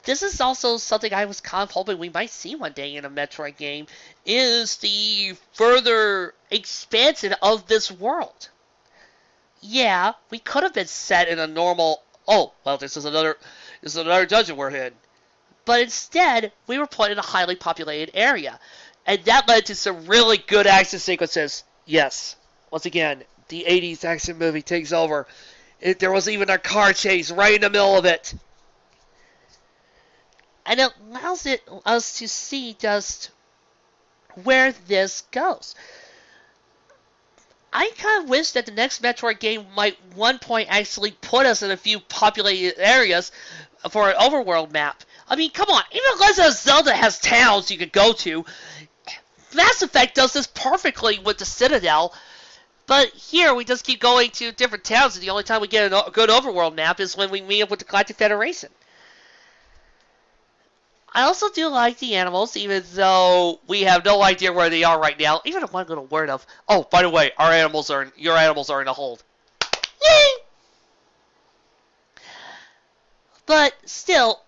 Speaker 1: this is also something I was kind of hoping we might see one day in a Metroid game, is the further expansion of this world. Yeah, we could have been set in a normal, oh, well, this is another dungeon we're in. But instead, we were put in a highly populated area. And that led to some really good action sequences. Yes, once again, the 80s action movie takes over. There was even a car chase right in the middle of it. And it allows us to see just where this goes. I kind of wish that the next Metroid game might one point actually put us in a few populated areas for an overworld map. I mean, come on, even Legend of Zelda has towns you could go to. Mass Effect does this perfectly with the Citadel, but here we just keep going to different towns, and the only time we get a good overworld map is when we meet up with the Galactic Federation. I also do like the animals, even though we have no idea where they are right now. Even one little word of, oh, by the way, your animals are in a hold. Yay! But still,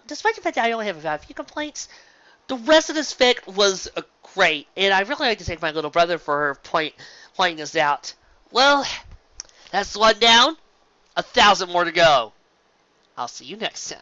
Speaker 1: despite the fact that I only have a few complaints, the rest of this fic was great, and I really like to thank my little brother for pointing this out. Well, that's one down, 1,000 more to go. I'll see you next time.